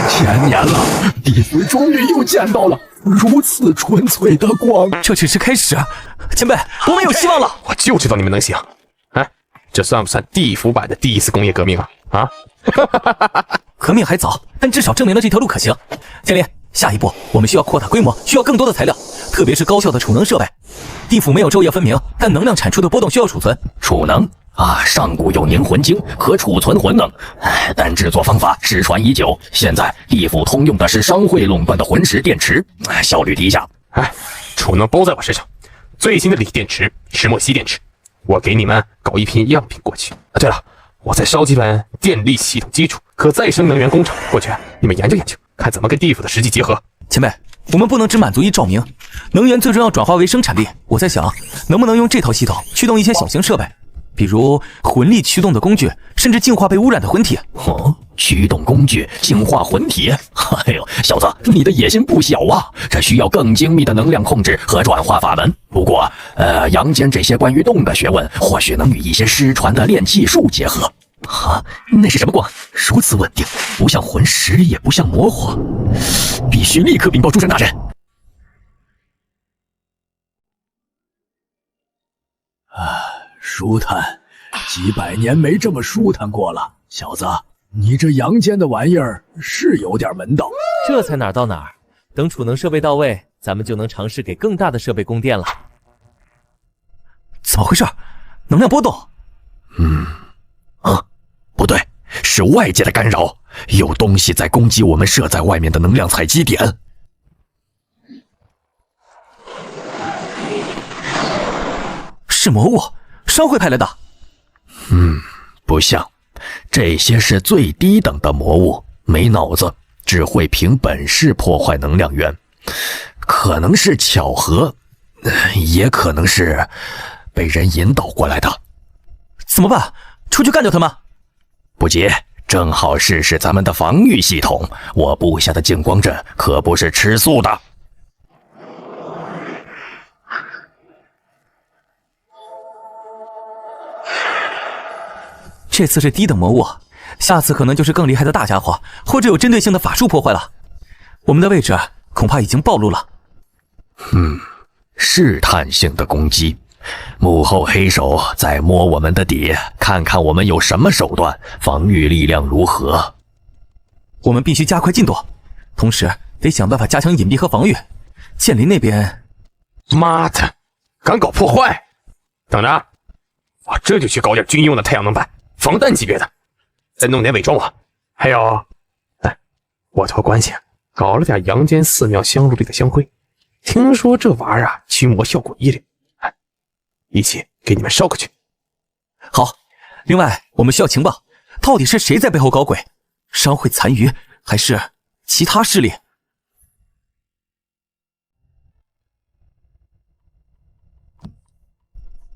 千年了，地府终于又见到了如此纯粹的光。这只是开始，前辈，我们有希望了。我就知道你们能行。哎，这算不算地府版的第一次工业革命啊？革命还早，但至少证明了这条路可行。建林，下一步我们需要扩大规模，需要更多的材料，特别是高效的储能设备。地府没有昼夜分明，但能量产出的波动需要储存。储能上古有凝魂晶可储存魂能，但制作方法失传已久。现在地府通用的是商会垄断的魂石电池，效率低下。储能包在我身上，最新的锂电池、石墨烯电池，我给你们搞一批样品过去。对了，我再烧几本电力系统基础可再生能源工程过去，你们研究研究，看怎么跟地府的实际结合。前辈，我们不能只满足于照明，能源最终要转化为生产力。我在想，能不能用这套系统驱动一些小型设备，比如魂力驱动的工具，甚至净化被污染的魂体。驱动工具净化魂体？哎呦，小子，你的野心不小啊！这需要更精密的能量控制和转化法门。不过，阳间这些关于动的学问，或许能与一些失传的炼气术结合。那是什么光？如此稳定，不像魂石，也不像魔火，必须立刻禀报诸神大人。舒坦，几百年没这么舒坦过了。小子，你这阳间的玩意儿是有点门道。这才哪儿到哪儿，等储能设备到位，咱们就能尝试给更大的设备供电了。怎么回事？能量波动？不对，是外界的干扰，有东西在攻击我们设在外面的能量采集点。是魔物，商会派来的。不像，这些是最低等的魔物，没脑子，只会凭本事破坏能量源。可能是巧合，也可能是被人引导过来的。怎么办？出去干掉他们？不急，正好试试咱们的防御系统。我布下的净光阵可不是吃素的。这次是低等魔物，下次可能就是更厉害的大家伙，或者有针对性的法术破坏了。我们的位置恐怕已经暴露了。试探性的攻击，幕后黑手在摸我们的底，看看我们有什么手段，防御力量如何。我们必须加快进度，同时得想办法加强隐蔽和防御。剑林那边，妈的，敢搞破坏！等着，我这就去搞点军用的太阳能板，防弹级别的，再弄点伪装网。还有，我托关系搞了点阳间寺庙香炉里的香灰，听说这玩意儿驱魔效果一流，一起给你们捎过去。好，另外我们需要情报，到底是谁在背后搞鬼？商会残余还是其他势力？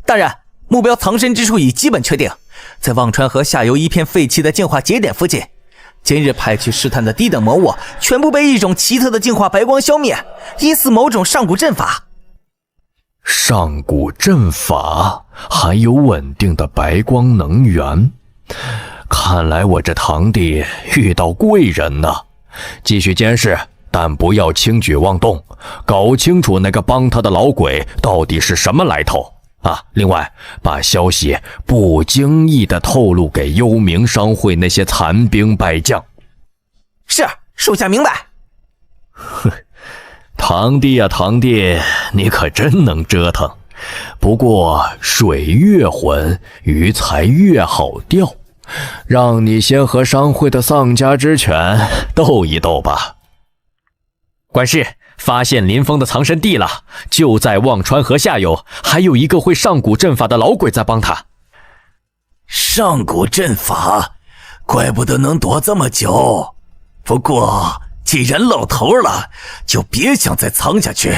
大人，目标藏身之处已基本确定，在忘川河下游一片废弃的净化节点附近。今日派去试探的低等魔物全部被一种奇特的净化白光消灭，疑似某种上古阵法。上古阵法，还有稳定的白光能源，看来我这堂弟遇到贵人呢。继续监视，但不要轻举妄动，搞清楚那个帮他的老鬼到底是什么来头。另外，把消息不经意地透露给幽冥商会那些残兵败将。是，属下明白。堂弟呀，堂弟，你可真能折腾。不过水越浑，鱼才越好钓。让你先和商会的丧家之犬斗一斗吧。管事，发现林峰的藏身地了，就在忘川河下游，还有一个会上古阵法的老鬼在帮他。上古阵法，怪不得能躲这么久。不过既然露头了，就别想再藏下去。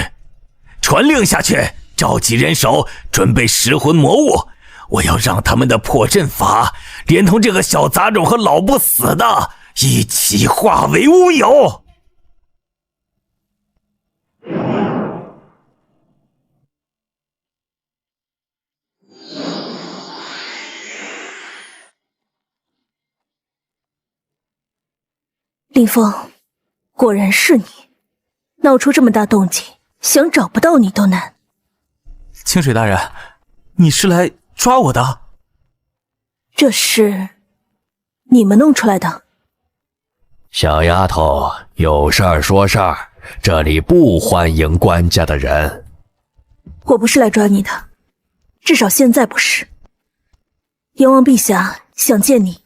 传令下去，召集人手，准备食魂魔物。我要让他们的破阵法，连同这个小杂种和老不死的一起化为乌有。林峰，果然是你，闹出这么大动静，想找不到你都难。清水大人，你是来抓我的？这是你们弄出来的？小丫头，有事儿说事儿，这里不欢迎官家的人。我不是来抓你的，至少现在不是。阎王陛下想见你，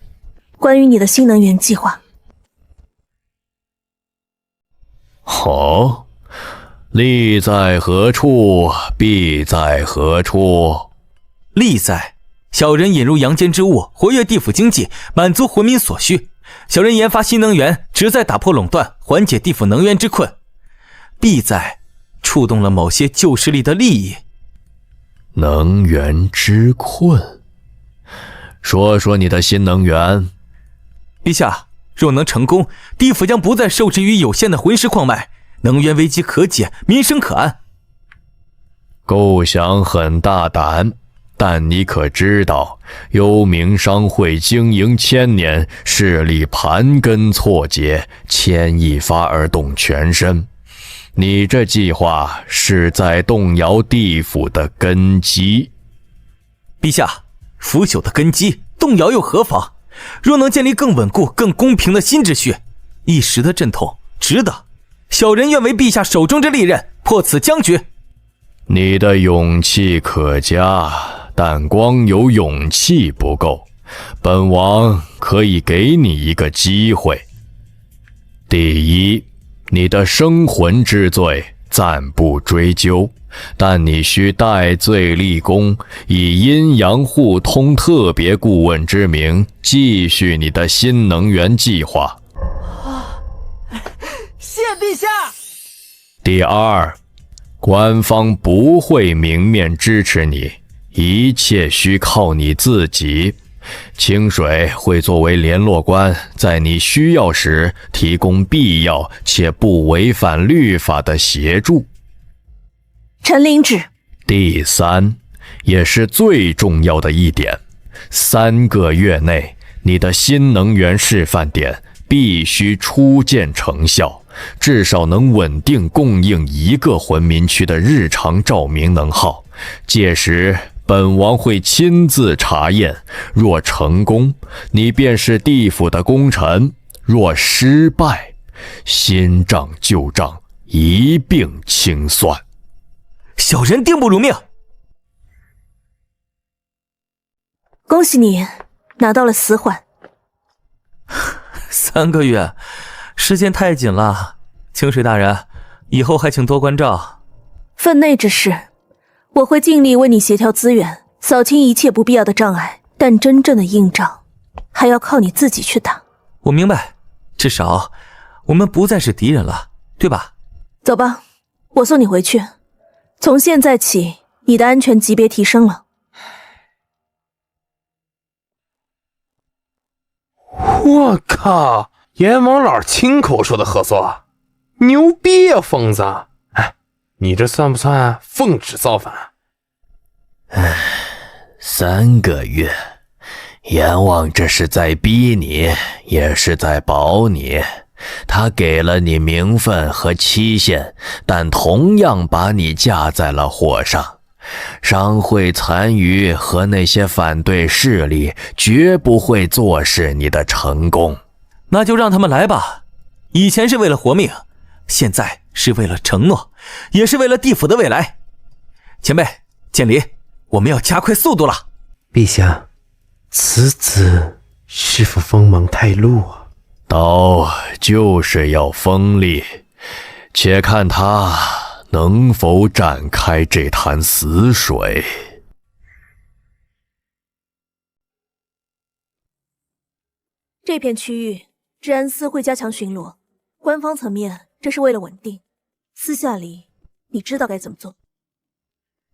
关于你的新能源计划。好，利在何处，弊在何处？利在小人引入阳间之物，活跃地府经济，满足魂民所需。小人研发新能源，旨在打破垄断，缓解地府能源之困。弊在触动了某些旧势力的利益。能源之困，说说你的新能源。陛下，若能成功，地府将不再受制于有限的魂石矿脉，能源危机可解，民生可安。构想很大胆，但你可知道，幽冥商会经营千年，势力盘根错节，牵一发而动全身。你这计划是在动摇地府的根基。陛下，腐朽的根基动摇又何妨？若能建立更稳固、更公平的新秩序，一时的阵痛值得。小人愿为陛下手中之利刃，破此僵局。你的勇气可嘉，但光有勇气不够。本王可以给你一个机会。第一，你的生魂之罪暂不追究，但你需戴罪立功，以阴阳互通特别顾问之名，继续你的新能源计划。谢陛下。第二，官方不会明面支持你，一切需靠你自己。清水会作为联络官，在你需要时提供必要且不违反律法的协助。臣领旨。第三，也是最重要的一点，3个月内，你的新能源示范点必须初见成效，至少能稳定供应1个魂民区的日常照明能耗。届时本王会亲自查验，若成功，你便是地府的功臣；若失败，新账旧账一并清算。小人定不如命。恭喜你拿到了死缓。3个月，时间太紧了。清水大人，以后还请多关照。分内之事，我会尽力为你协调资源，扫清一切不必要的障碍。但真正的硬仗，还要靠你自己去打。我明白，至少我们不再是敌人了，对吧？走吧，我送你回去。从现在起，你的安全级别提升了。我靠！阎王老亲口说的合作，牛逼呀，疯子！哎，你这算不算奉旨造反？3个月，阎王这是在逼你，也是在保你。他给了你名分和期限，但同样把你架在了火上。商会残余和那些反对势力绝不会坐视你的成功。那就让他们来吧。以前是为了活命，现在是为了承诺，也是为了地府的未来。前辈，建离，我们要加快速度了。陛下，此子是否锋芒太露啊？刀就是要锋利，且看他能否展开这潭死水。这片区域，治安司会加强巡逻，官方层面这是为了稳定，私下里你知道该怎么做。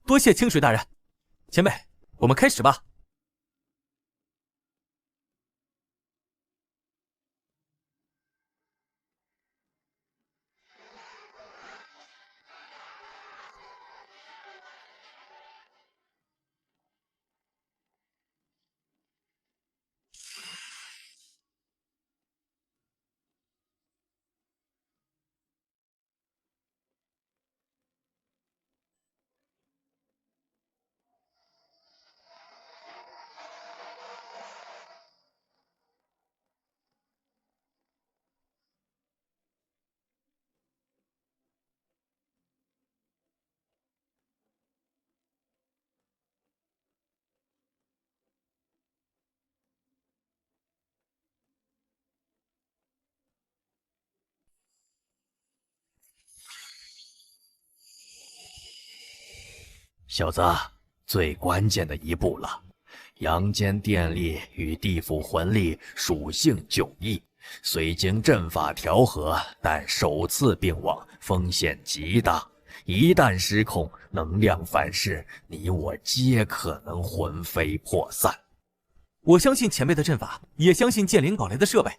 多谢清水大人。前辈，我们开始吧。小子，最关键的一步了。阳间电力与地府魂力属性迥异，虽经阵法调和，但首次并网，风险极大。一旦失控，能量反噬，你我皆可能魂飞魄散。我相信前辈的阵法，也相信剑灵搞来的设备。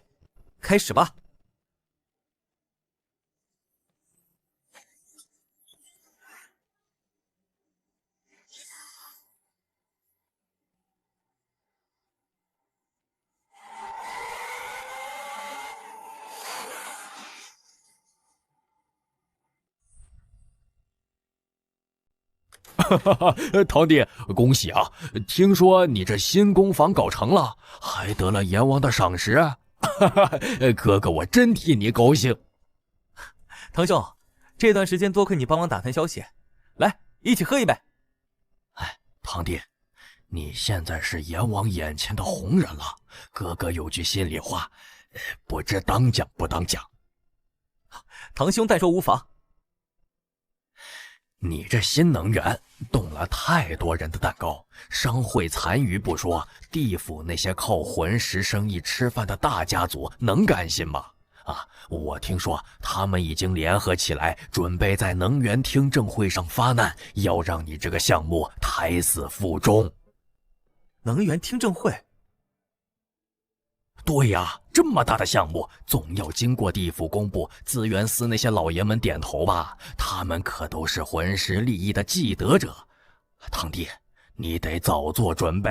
开始吧。堂弟，恭喜啊！听说你这新工坊搞成了，还得了阎王的赏识。哥哥，我真替你高兴。堂兄，这段时间多亏你帮忙打探消息，来，一起喝一杯。哎，堂弟，你现在是阎王眼前的红人了，哥哥有句心里话，不知当讲不当讲。堂兄代说无妨。你这新能源动了太多人的蛋糕，商会残余不说，地府那些靠魂石生意吃饭的大家族能甘心吗？我听说他们已经联合起来，准备在能源听证会上发难，要让你这个项目胎死腹中。能源听证会？对呀，这么大的项目，总要经过地府公布，资源司那些老爷们点头吧？他们可都是魂石利益的既得者。堂弟，你得早做准备。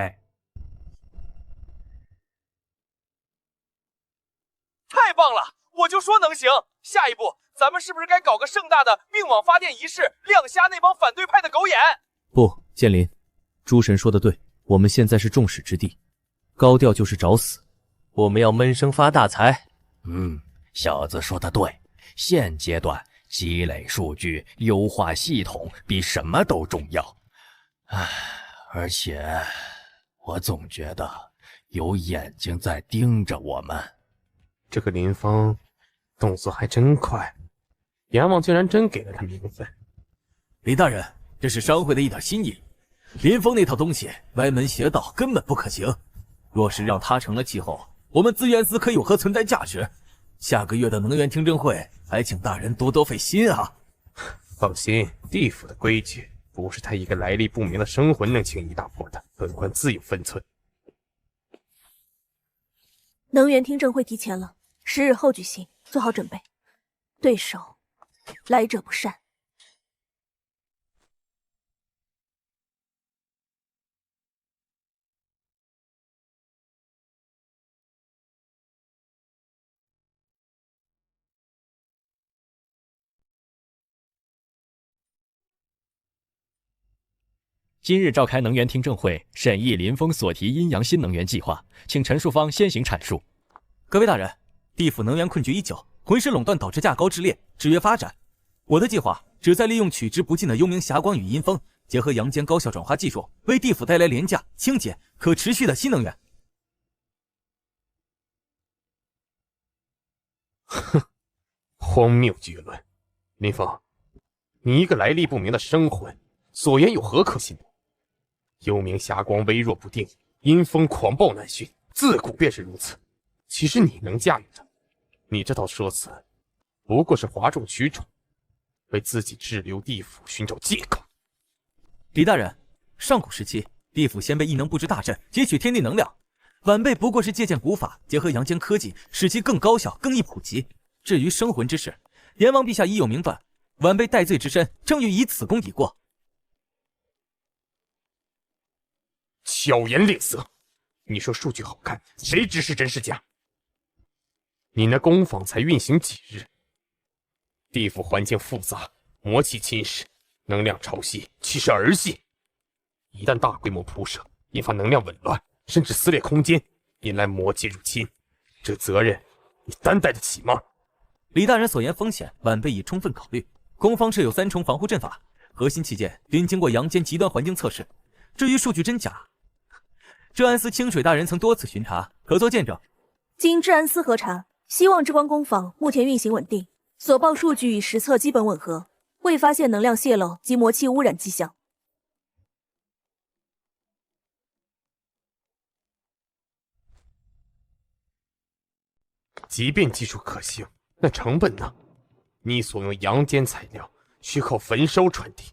太棒了！我就说能行。下一步，咱们是不是该搞个盛大的并网发电仪式，亮瞎那帮反对派的狗眼？不，剑林，诸神说的对，我们现在是众矢之的，高调就是找死。我们要闷声发大财。小子说的对，现阶段积累数据、优化系统比什么都重要。而且我总觉得有眼睛在盯着我们。这个林峰动作还真快，阎王居然真给了他名分。李大人，这是商会的一点心意。林峰那套东西歪门邪道，根本不可行。若是让他成了气候，我们资源司可有何存在价值？下个月的能源听证会，还请大人多多费心啊！放心，地府的规矩不是他一个来历不明的生魂能轻易打破的，本官自有分寸。能源听证会提前了，10日后举行，做好准备。对手来者不善。今日召开能源听证会，审议林峰所提阴阳新能源计划，请陈述方先行阐述。各位大人，地府能源困局已久，魂师垄断导致价高质劣，制约发展。我的计划旨在利用取之不尽的幽冥霞光与阴风，结合阳间高效转化技术，为地府带来廉价、清洁、可持续的新能源。哼，荒谬绝伦！林峰，你一个来历不明的生魂，所言有何可信的？幽冥霞光微弱不定，阴风狂暴难驯，自古便是如此。其实你能驾驭的，你这套说辞不过是哗众取宠，为自己滞留地府寻找借口。李大人，上古时期，地府先辈异能布置大阵，汲取天地能量，晚辈不过是借鉴古法，结合阳间科技，使其更高效、更易普及。至于生魂之事，阎王陛下已有明断，晚辈戴罪之身，正欲以此功抵过。巧言令色！你说数据好看，谁知是真是假？你那工坊才运行几日，地府环境复杂，魔气侵蚀，能量潮汐岂是儿戏？一旦大规模铺设，引发能量紊乱，甚至撕裂空间，引来魔气入侵，这责任你担待得起吗？李大人所言风险，晚辈已充分考虑。工方设有3重防护阵法，核心器件均经过阳间极端环境测试。至于数据真假，治安司清水大人曾多次巡查，可作见证。经治安司核查，希望之光工坊目前运行稳定，所报数据与实测基本吻合，未发现能量泄漏及魔气污染迹象。即便技术可行，那成本呢？你所用阳间材料需靠焚烧传递，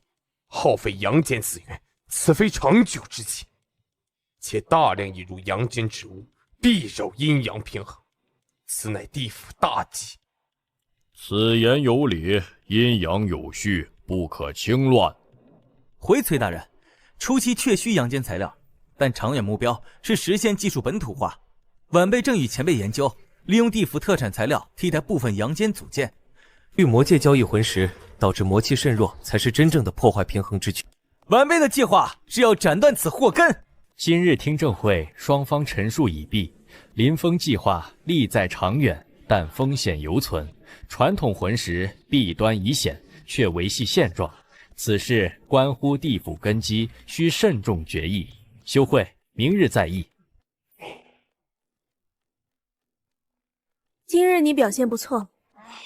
耗费阳间资源，此非长久之计。且大量引入阳间之物，必扰阴阳平衡，此乃地府大忌。此言有理，阴阳有序，不可轻乱。回崔大人，初期确需阳间材料，但长远目标是实现技术本土化。晚辈正与前辈研究，利用地府特产材料替代部分阳间组件，与魔界交易魂石，导致魔气渗弱，才是真正的破坏平衡之举。晚辈的计划是要斩断此祸根。今日听证会，双方陈述已毕。林峰计划利在长远，但风险犹存。传统魂石弊端已显，却维系现状，此事关乎地府根基，需慎重决议。休会，明日再议。今日你表现不错，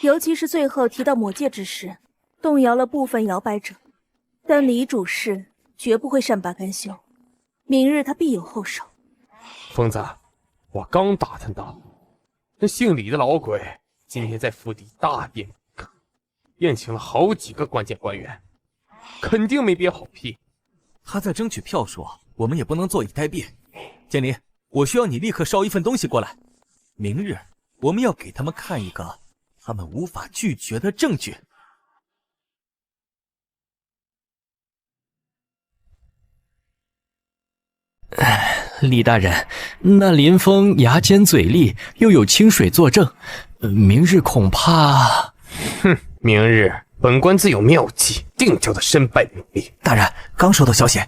尤其是最后提到魔戒之时，动摇了部分摇摆者。但李主事绝不会善罢甘休，明日他必有后手。疯子，我刚打探到，那姓李的老鬼今天在府邸大宴宾客，宴请了好几个关键官员，肯定没憋好屁。他在争取票数，我们也不能坐以待毙。建林，我需要你立刻捎一份东西过来，明日我们要给他们看一个他们无法拒绝的证据。李大人，那林峰牙尖嘴利，又有清水作证，明日恐怕……哼，明日本官自有妙计，定叫他身败名裂。大人，刚收到消息，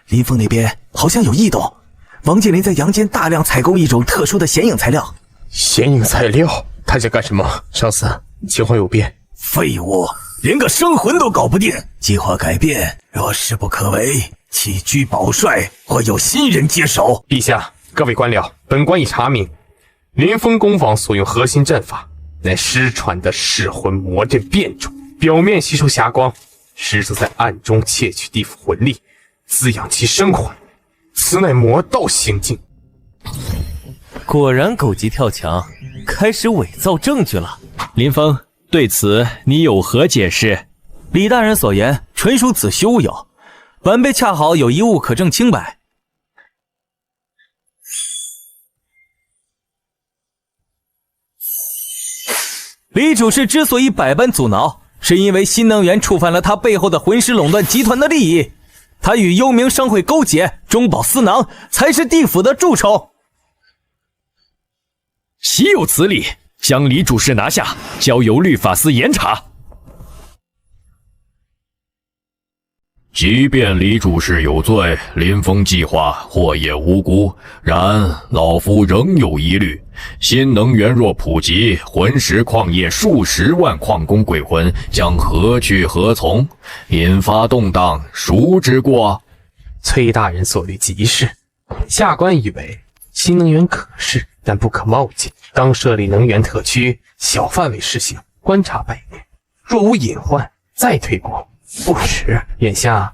林峰那边好像有异动。王健林在阳间大量采购一种特殊的显影材料。显影材料？他想干什么？上司，情况有变。废物，连个生魂都搞不定，计划改变，若势不可为，弃居保帅，或有新人接手。陛下，各位官僚，本官已查明，林峰工坊所用核心阵法乃失传的噬魂魔阵变种，表面吸收霞光，实则在暗中窃取地府魂力，滋养其生魂，此乃魔道行径。果然狗急跳墙，开始伪造证据了。林峰，对此你有何解释？李大人所言纯属子虚乌有，晚辈恰好有一物可证清白。李主事之所以百般阻挠，是因为新能源触犯了他背后的魂师垄断集团的利益，他与幽冥商会勾结，中饱私囊，才是地府的蛀虫。岂有此理！将李主事拿下，交由律法司严查。即便李主事有罪，林峰计划或也无辜，然老夫仍有疑虑。新能源若普及，魂石矿业数十万矿工鬼魂将何去何从？引发动荡，孰之过？崔大人所虑极是，下官以为新能源可试，但不可冒进。当设立能源特区，小范围试行，观察100年，若无隐患，再推广。不迟，眼下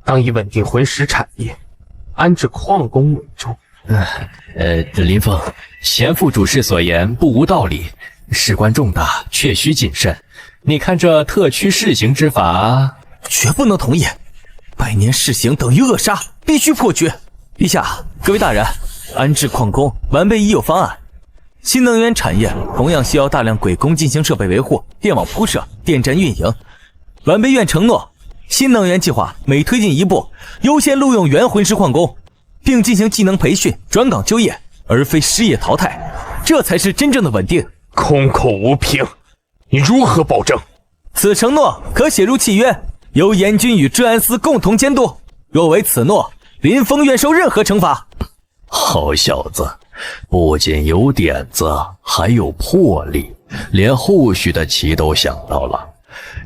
当以稳定魂石产业，安置矿工稳中。林峰，前副主事所言不无道理，事关重大，确需谨慎。你看这特区试行之法，绝不能同意。100年试行等于扼杀，必须破局。陛下，各位大人，安置矿工，晚辈已有方案。新能源产业同样需要大量鬼工进行设备维护、电网铺设、电站运营。晚辈愿承诺，新能源计划每推进一步，优先录用原魂师矿工，并进行技能培训、转岗就业，而非失业淘汰，这才是真正的稳定。空口无凭，你如何保证？此承诺可写入契约，由严军与治安司共同监督。若违此诺，林峰愿受任何惩罚。好小子，不仅有点子，还有魄力，连后续的棋都想到了。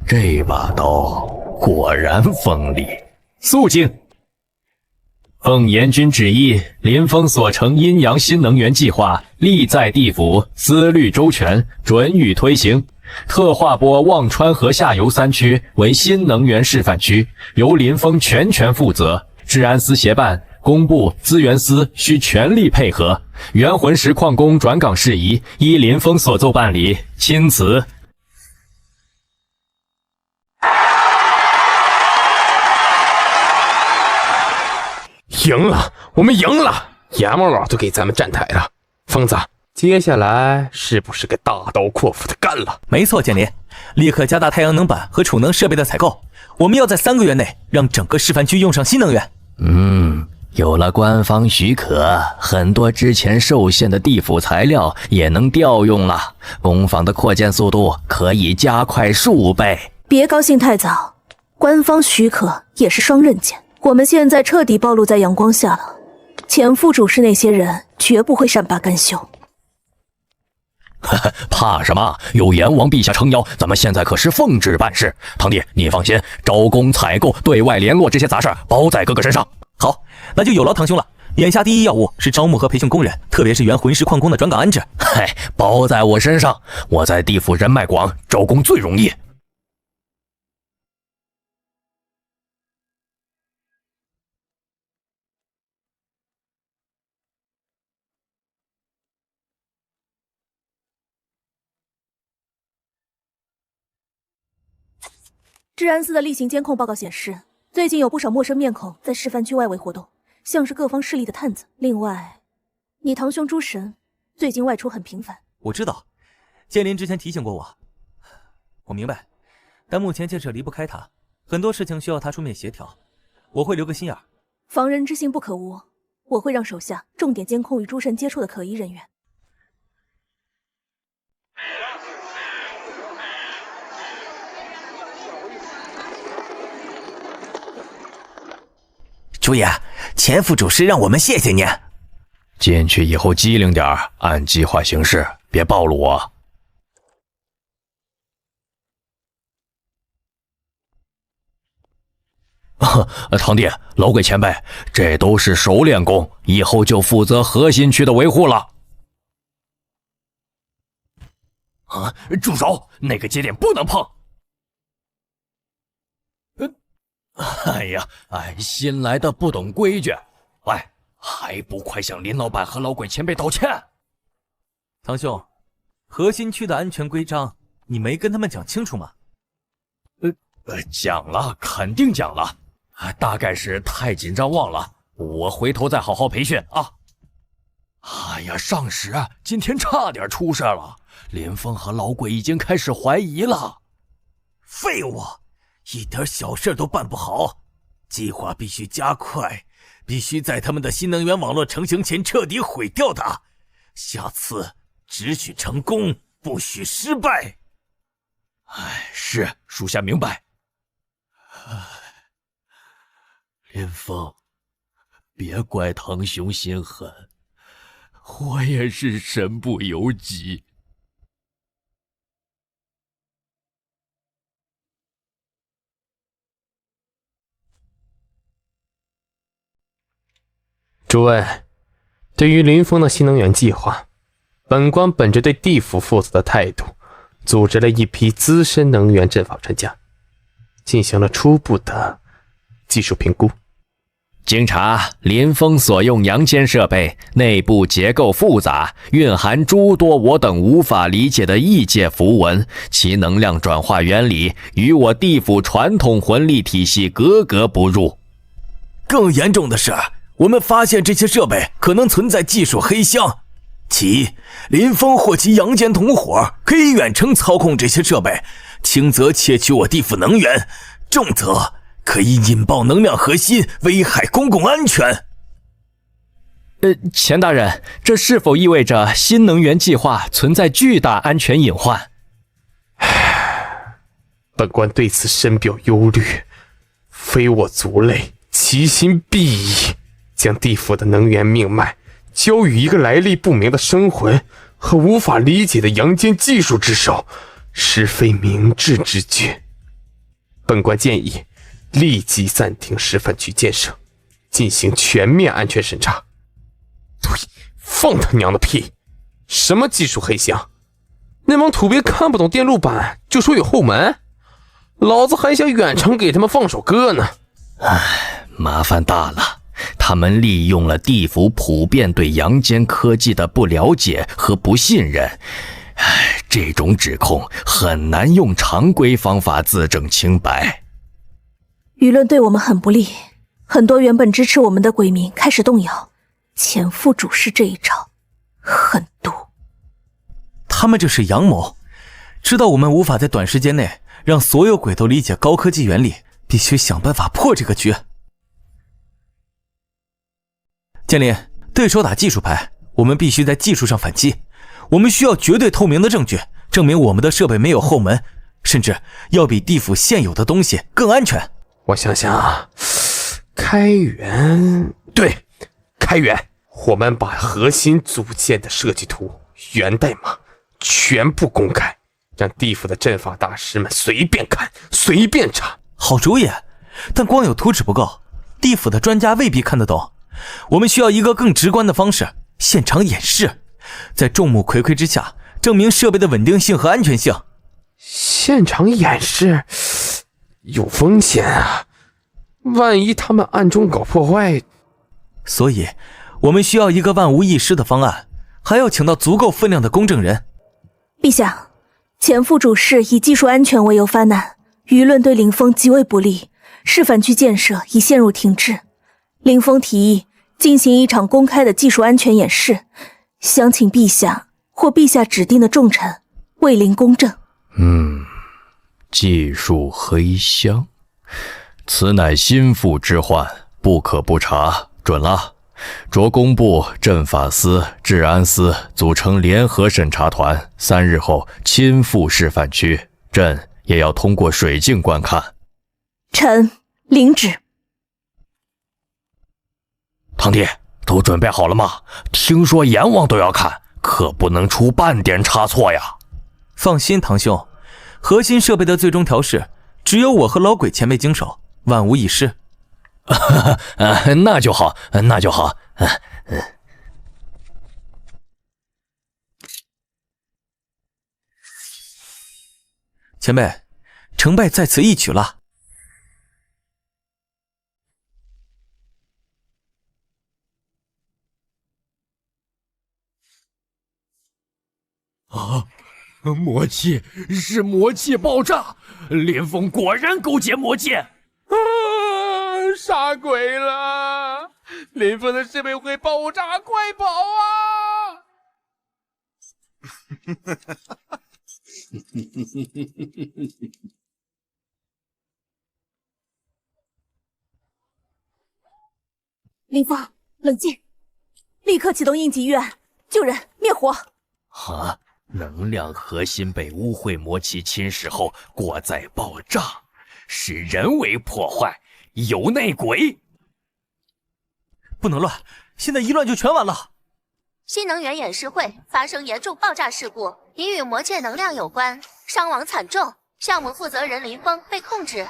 这把刀果然锋利。肃静！奉严军旨意，林峰所成阴阳新能源计划，力在地府，思虑周全，准予推行。特划拨忘川河下游3区为新能源示范区，由林峰全权负责，治安司协办，工部资源司需全力配合，原魂石矿工转岗事宜依林峰所奏办理，钦此。赢了，我们赢了！阎王老都给咱们站台了。疯子，接下来是不是该大刀阔斧的干了？没错，建林，立刻加大太阳能板和储能设备的采购。我们要在3个月内让整个示范区用上新能源。有了官方许可，很多之前受限的地府材料也能调用了，工坊的扩建速度可以加快数倍。别高兴太早，官方许可也是双刃剑。我们现在彻底暴露在阳光下了，前副主事那些人绝不会善罢甘休。怕什么？有阎王陛下撑腰，咱们现在可是奉旨办事。堂弟，你放心，招工、采购、对外联络这些杂事包在哥哥身上。好，那就有劳堂兄了。眼下第一要务是招募和培训工人，特别是原魂石矿工的转岗安置。包在我身上。我在地府人脉广，招工最容易。治安司的例行监控报告显示，最近有不少陌生面孔在示范区外围活动，像是各方势力的探子。另外，你堂兄诸神最近外出很频繁。我知道，建林之前提醒过我，我明白，但目前建设离不开他，很多事情需要他出面协调，我会留个心眼儿。防人之心不可无，我会让手下重点监控与诸神接触的可疑人员。主爷，前副主事让我们谢谢您。进去以后机灵点，按计划行事，别暴露我。堂弟，老鬼前辈，这都是熟练工，以后就负责核心区的维护了。住手！那个节点不能碰。新来的不懂规矩，还不快向林老板和老鬼前辈道歉！堂兄，核心区的安全规章你没跟他们讲清楚吗？讲了，肯定讲了，大概是太紧张忘了，我回头再好好培训啊。上使，今天差点出事了，林峰和老鬼已经开始怀疑了。废物！一点小事都办不好，计划必须加快，必须在他们的新能源网络成型前彻底毁掉它。下次只许成功，不许失败。是，属下明白。林峰，别怪堂兄心狠，我也是身不由己。诸位，对于林峰的新能源计划，本官本着对地府负责的态度，组织了一批资深能源阵法专家，进行了初步的技术评估。经查，林峰所用阳间设备内部结构复杂，蕴含诸多我等无法理解的异界符文，其能量转化原理与我地府传统魂力体系格格不入。更严重的是，我们发现这些设备可能存在技术黑箱，其一，林峰或其阳间同伙可以远程操控这些设备，轻则窃取我地府能源，重则可以引爆能量核心，危害公共安全。钱大人，这是否意味着新能源计划存在巨大安全隐患？本官对此深表忧虑，非我族类，其心必异。将地府的能源命脉交予一个来历不明的生魂和无法理解的阳间技术之手，实非明智之举。本官建议立即暂停示范区建设，进行全面安全审查。对，放他娘的屁！什么技术黑箱？那帮土鳖看不懂电路板就说有后门，老子还想远程给他们放首歌呢。麻烦大了。他们利用了地府普遍对阳间科技的不了解和不信任。这种指控很难用常规方法自证清白。舆论对我们很不利，很多原本支持我们的鬼民开始动摇。前副主事这一招狠毒。他们这是阳谋，知道我们无法在短时间内让所有鬼都理解高科技原理，必须想办法破这个局。建林，对手打技术牌，我们必须在技术上反击。我们需要绝对透明的证据，证明我们的设备没有后门，甚至要比地府现有的东西更安全。我想想啊，开源，对，开源，我们把核心组件的设计图、源代码全部公开，让地府的阵法大师们随便看、随便查。好主意，但光有图纸不够，地府的专家未必看得懂。我们需要一个更直观的方式，现场演示，在众目睽睽之下证明设备的稳定性和安全性。现场演示有风险啊，万一他们暗中搞破坏。所以我们需要一个万无一失的方案，还要请到足够分量的公证人。陛下，前副主事以技术安全为由发难，舆论对林峰极为不利，示范区建设已陷入停滞。林峰提议进行一场公开的技术安全演示，想请陛下或陛下指定的重臣为林公正。技术黑箱，此乃心腹之患，不可不查。准了，着工部、阵法司、治安司组成联合审查团，3日后亲赴示范区，朕也要通过水镜观看。臣领旨。堂弟，都准备好了吗？听说阎王都要看，可不能出半点差错呀。放心，堂兄，核心设备的最终调试只有我和老鬼前辈经手，万无一失。那就好，那就好。前辈，成败在此一举了。啊！魔气，是魔气爆炸！林峰果然勾结魔界！啊！杀鬼了！林峰的设备会爆炸，快跑啊！林峰，冷静，立刻启动应急预案，救人灭火。啊！能量核心被污秽魔气侵蚀后过载爆炸，是人为破坏，有内鬼。不能乱，现在一乱就全完了。新能源演示会发生严重爆炸事故，疑与魔界能量有关，伤亡惨重。项目负责人林峰被控制。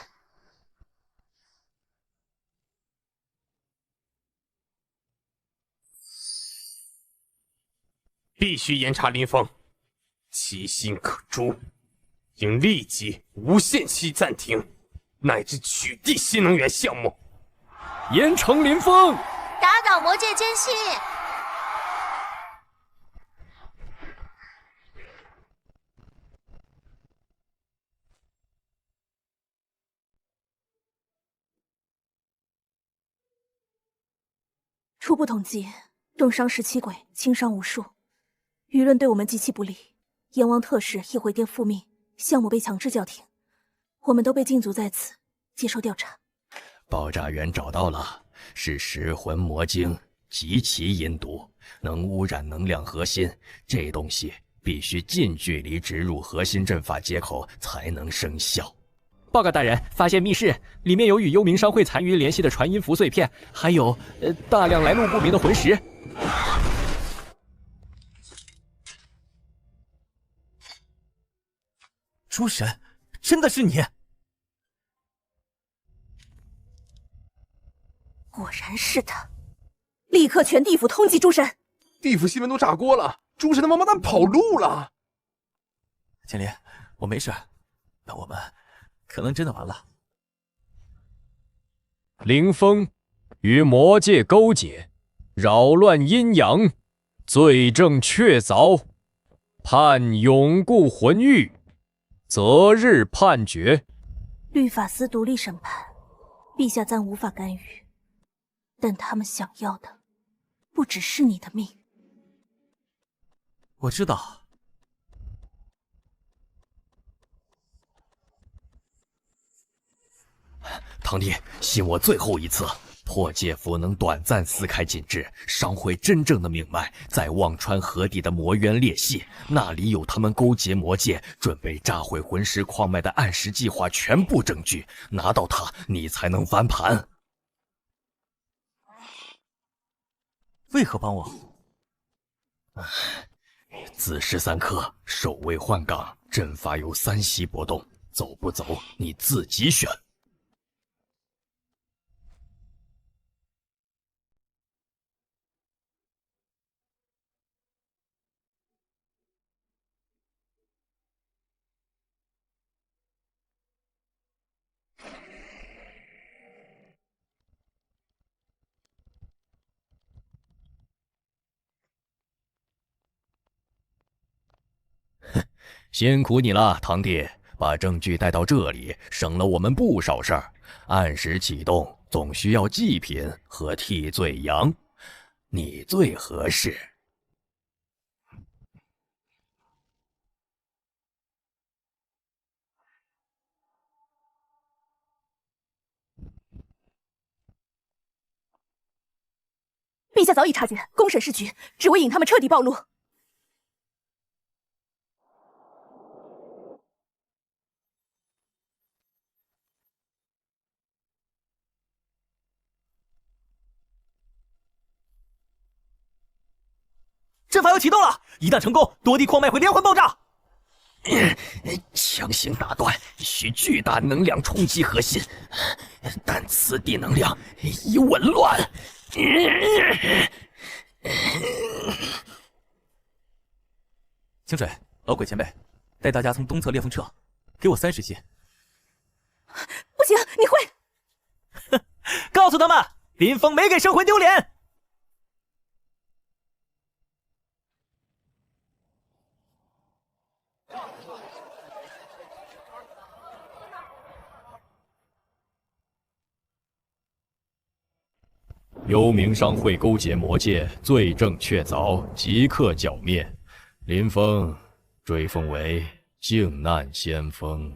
必须严查林峰，其心可诛，应立即无限期暂停，乃至取缔新能源项目。严惩林峰，打倒魔界奸细。初步统计，重伤17鬼，轻伤无数。舆论对我们极其不利，阎王特使亦回电复命，项目被强制叫停，我们都被禁足在此，接受调查。爆炸源找到了，是食魂魔晶，极其阴毒，能污染能量核心。这东西必须近距离植入核心阵法接口才能生效。报告大人，发现密室里面有与幽冥商会残余联系的传音符碎片，还有大量来路不明的魂石。诸神，真的是你！果然是他！立刻全地府通缉诸神！地府新闻都炸锅了，诸神的王八蛋跑路了！建林，我没事，那我们可能真的完了。林峰与魔界勾结，扰乱阴阳，罪证确凿，判永固魂狱，择日判决。律法司独立审判，陛下暂无法干预，但他们想要的不只是你的命。我知道。堂弟，信我最后一次，破戒符能短暂撕开禁制，伤会真正的命脉。在忘川河底的魔渊裂隙，那里有他们勾结魔界，准备炸毁魂石矿脉的暗时计划全部证据。拿到它，你才能翻盘。为何帮我？子时3刻，守卫换岗，阵法由3息波动，走不走你自己选。辛苦你了，堂弟，把证据带到这里，省了我们不少事儿。按时启动，总需要祭品和替罪羊，你最合适。陛下早已察觉，公审是局，只为引他们彻底暴露。阵法要启动了，一旦成功，多地矿脉会连环爆炸。强行打断，需巨大能量冲击核心，但此地能量已紊乱。清水，老鬼前辈，带大家从东侧裂缝撤，给我30息。不行，你会？告诉他们，林峰没给圣魂丢脸。幽冥商会勾结魔界，罪证确凿，即刻剿灭。林峰追封为靖难先锋。